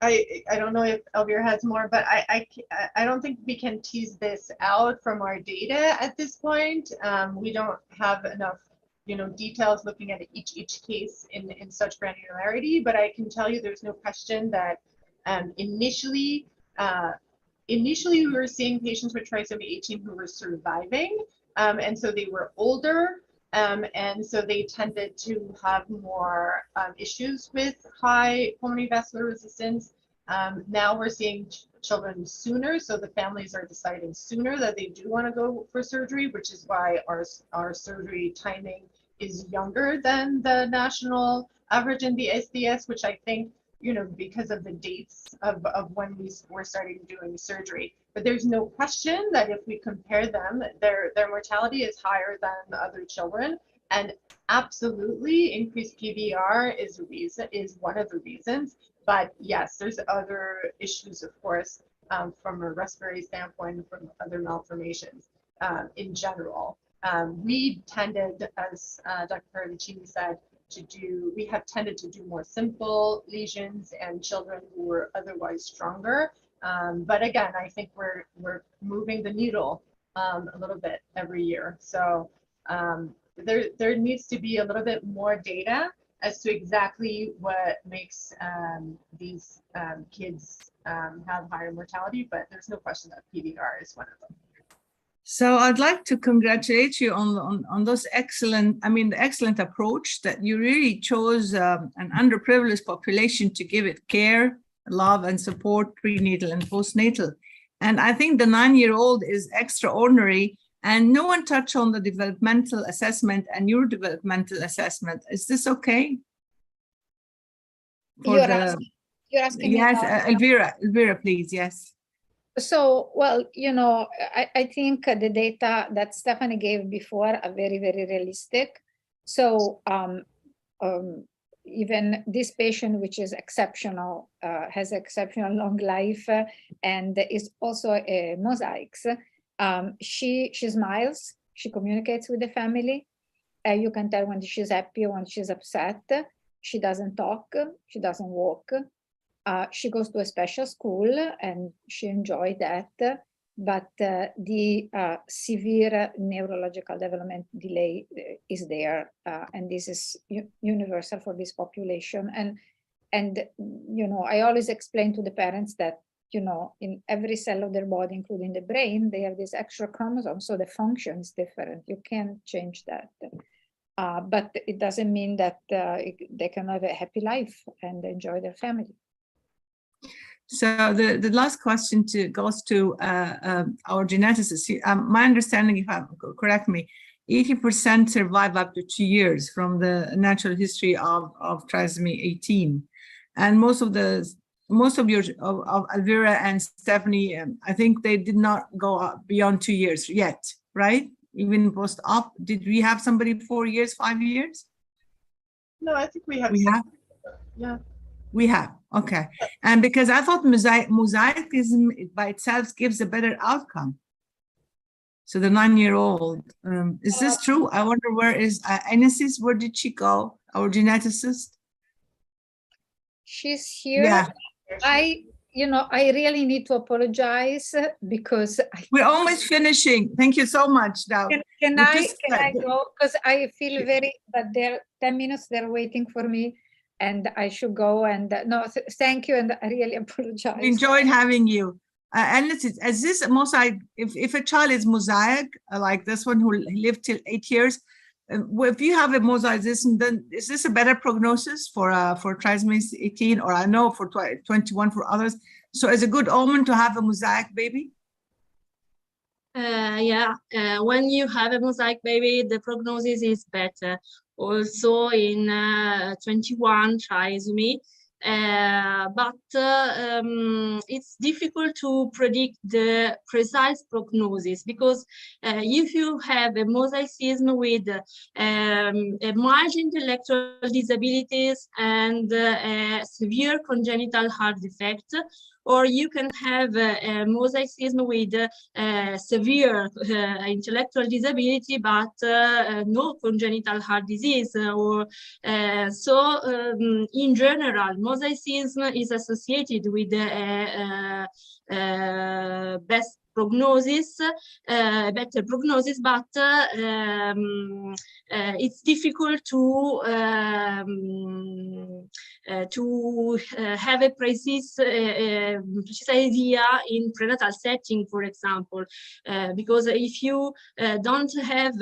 I don't know if Elvira has more, but I don't think we can tease this out from our data at this point. We don't have enough details looking at each case in such granularity, but I can tell you there's no question that initially we were seeing patients with trisomy 18 who were surviving. And so they were older, and so they tended to have more issues with high pulmonary vascular resistance. Now we're seeing children sooner, so the families are deciding sooner that they do want to go for surgery, which is why our surgery timing is younger than the national average in the SDS, which I think, because of the dates of when we were starting doing surgery. But there's no question that if we compare them, their mortality is higher than other children, and absolutely increased PVR is one of the reasons. But yes, there's other issues, of course, from a respiratory standpoint, from other malformations in general. We tended, as Dr. Paravicini said, we have tended to do more simple lesions and children who were otherwise stronger. But again, I think we're moving the needle a little bit every year. So there needs to be a little bit more data as to exactly what makes these kids have higher mortality, but there's no question that PVR is one of them. So I'd like to congratulate you on those excellent, the excellent approach that you really chose an underprivileged population to give it care, love, and support prenatal and postnatal. And I think the 9-year-old is extraordinary, and no one touched on the developmental assessment and neurodevelopmental assessment. Is this okay? You're asking yes, me Elvira, please, yes. So, well, I think the data that Stephanie gave before are very, very realistic. So even this patient, which is exceptional, has exceptional long life, and is also a mosaics. She smiles, she communicates with the family. You can tell when she's happy or when she's upset. She doesn't talk, she doesn't walk. She goes to a special school and she enjoyed that, but the severe neurological development delay is there, and this is universal for this population. And I always explain to the parents that in every cell of their body, including the brain, they have this extra chromosome, so the function is different. You can't change that. But it doesn't mean that they can have a happy life and enjoy their family. So the last question goes to our geneticist. My understanding, if I'm correct me, 80% survive up to 2 years from the natural history of trisomy 18, and most of Elvira and Stephanie, I think they did not go beyond 2 years yet, right? Even post-op, did we have somebody 4 years, 5 years? No, I think we have. Yeah. We have, okay. And because I thought mosaicism by itself gives a better outcome. So the 9-year-old, is this true? I wonder where is Inesis, where did she go, our geneticist? She's here. Yeah. I really need to apologize because we're almost finishing. Thank you so much. Now, can I go? Because I feel that they're 10 minutes, they're waiting for me. And I should go, and no, thank you, and I really apologize. We enjoyed having you. And is this mosaic? If a child is mosaic, like this one who lived till 8 years, if you have a mosaicism, then is this a better prognosis for trisomy 18, or I know for 21 for others? So is a good omen to have a mosaic baby? Yeah, when you have a mosaic baby, the prognosis is better. Also in 21 trisomy, but it's difficult to predict the precise prognosis, because if you have a mosaicism with a mild intellectual disabilities and a severe congenital heart defect, or you can have a mosaicism with severe intellectual disability but no congenital heart disease. In general, mosaicism is associated with best prognosis, better prognosis, but it's difficult to have a precise idea in prenatal setting, for example, because if you don't have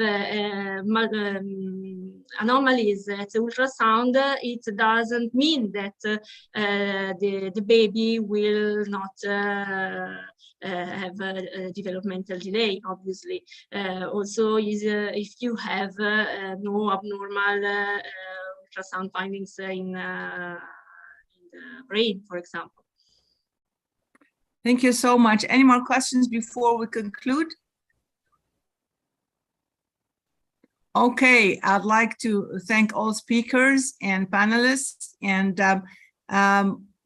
anomalies at the ultrasound, it doesn't mean that the baby will not have a developmental delay, obviously. Also, if you have no abnormal ultrasound findings in the brain, for example. Thank you so much. Any more questions before we conclude? Okay, I'd like to thank all speakers and panelists, and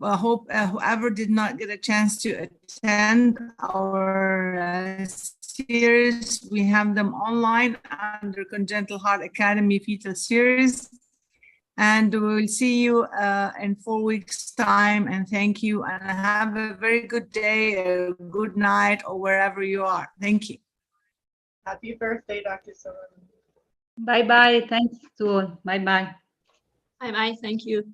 I hope whoever did not get a chance to attend our series, we have them online under Congenital Heart Academy Fetal Series. And we'll see you in 4 weeks' time. And thank you, and have a very good day, a good night, or wherever you are. Thank you. Happy birthday, Dr. Sullivan. Bye-bye. Thanks to all. Bye-bye. Bye-bye. Thank you.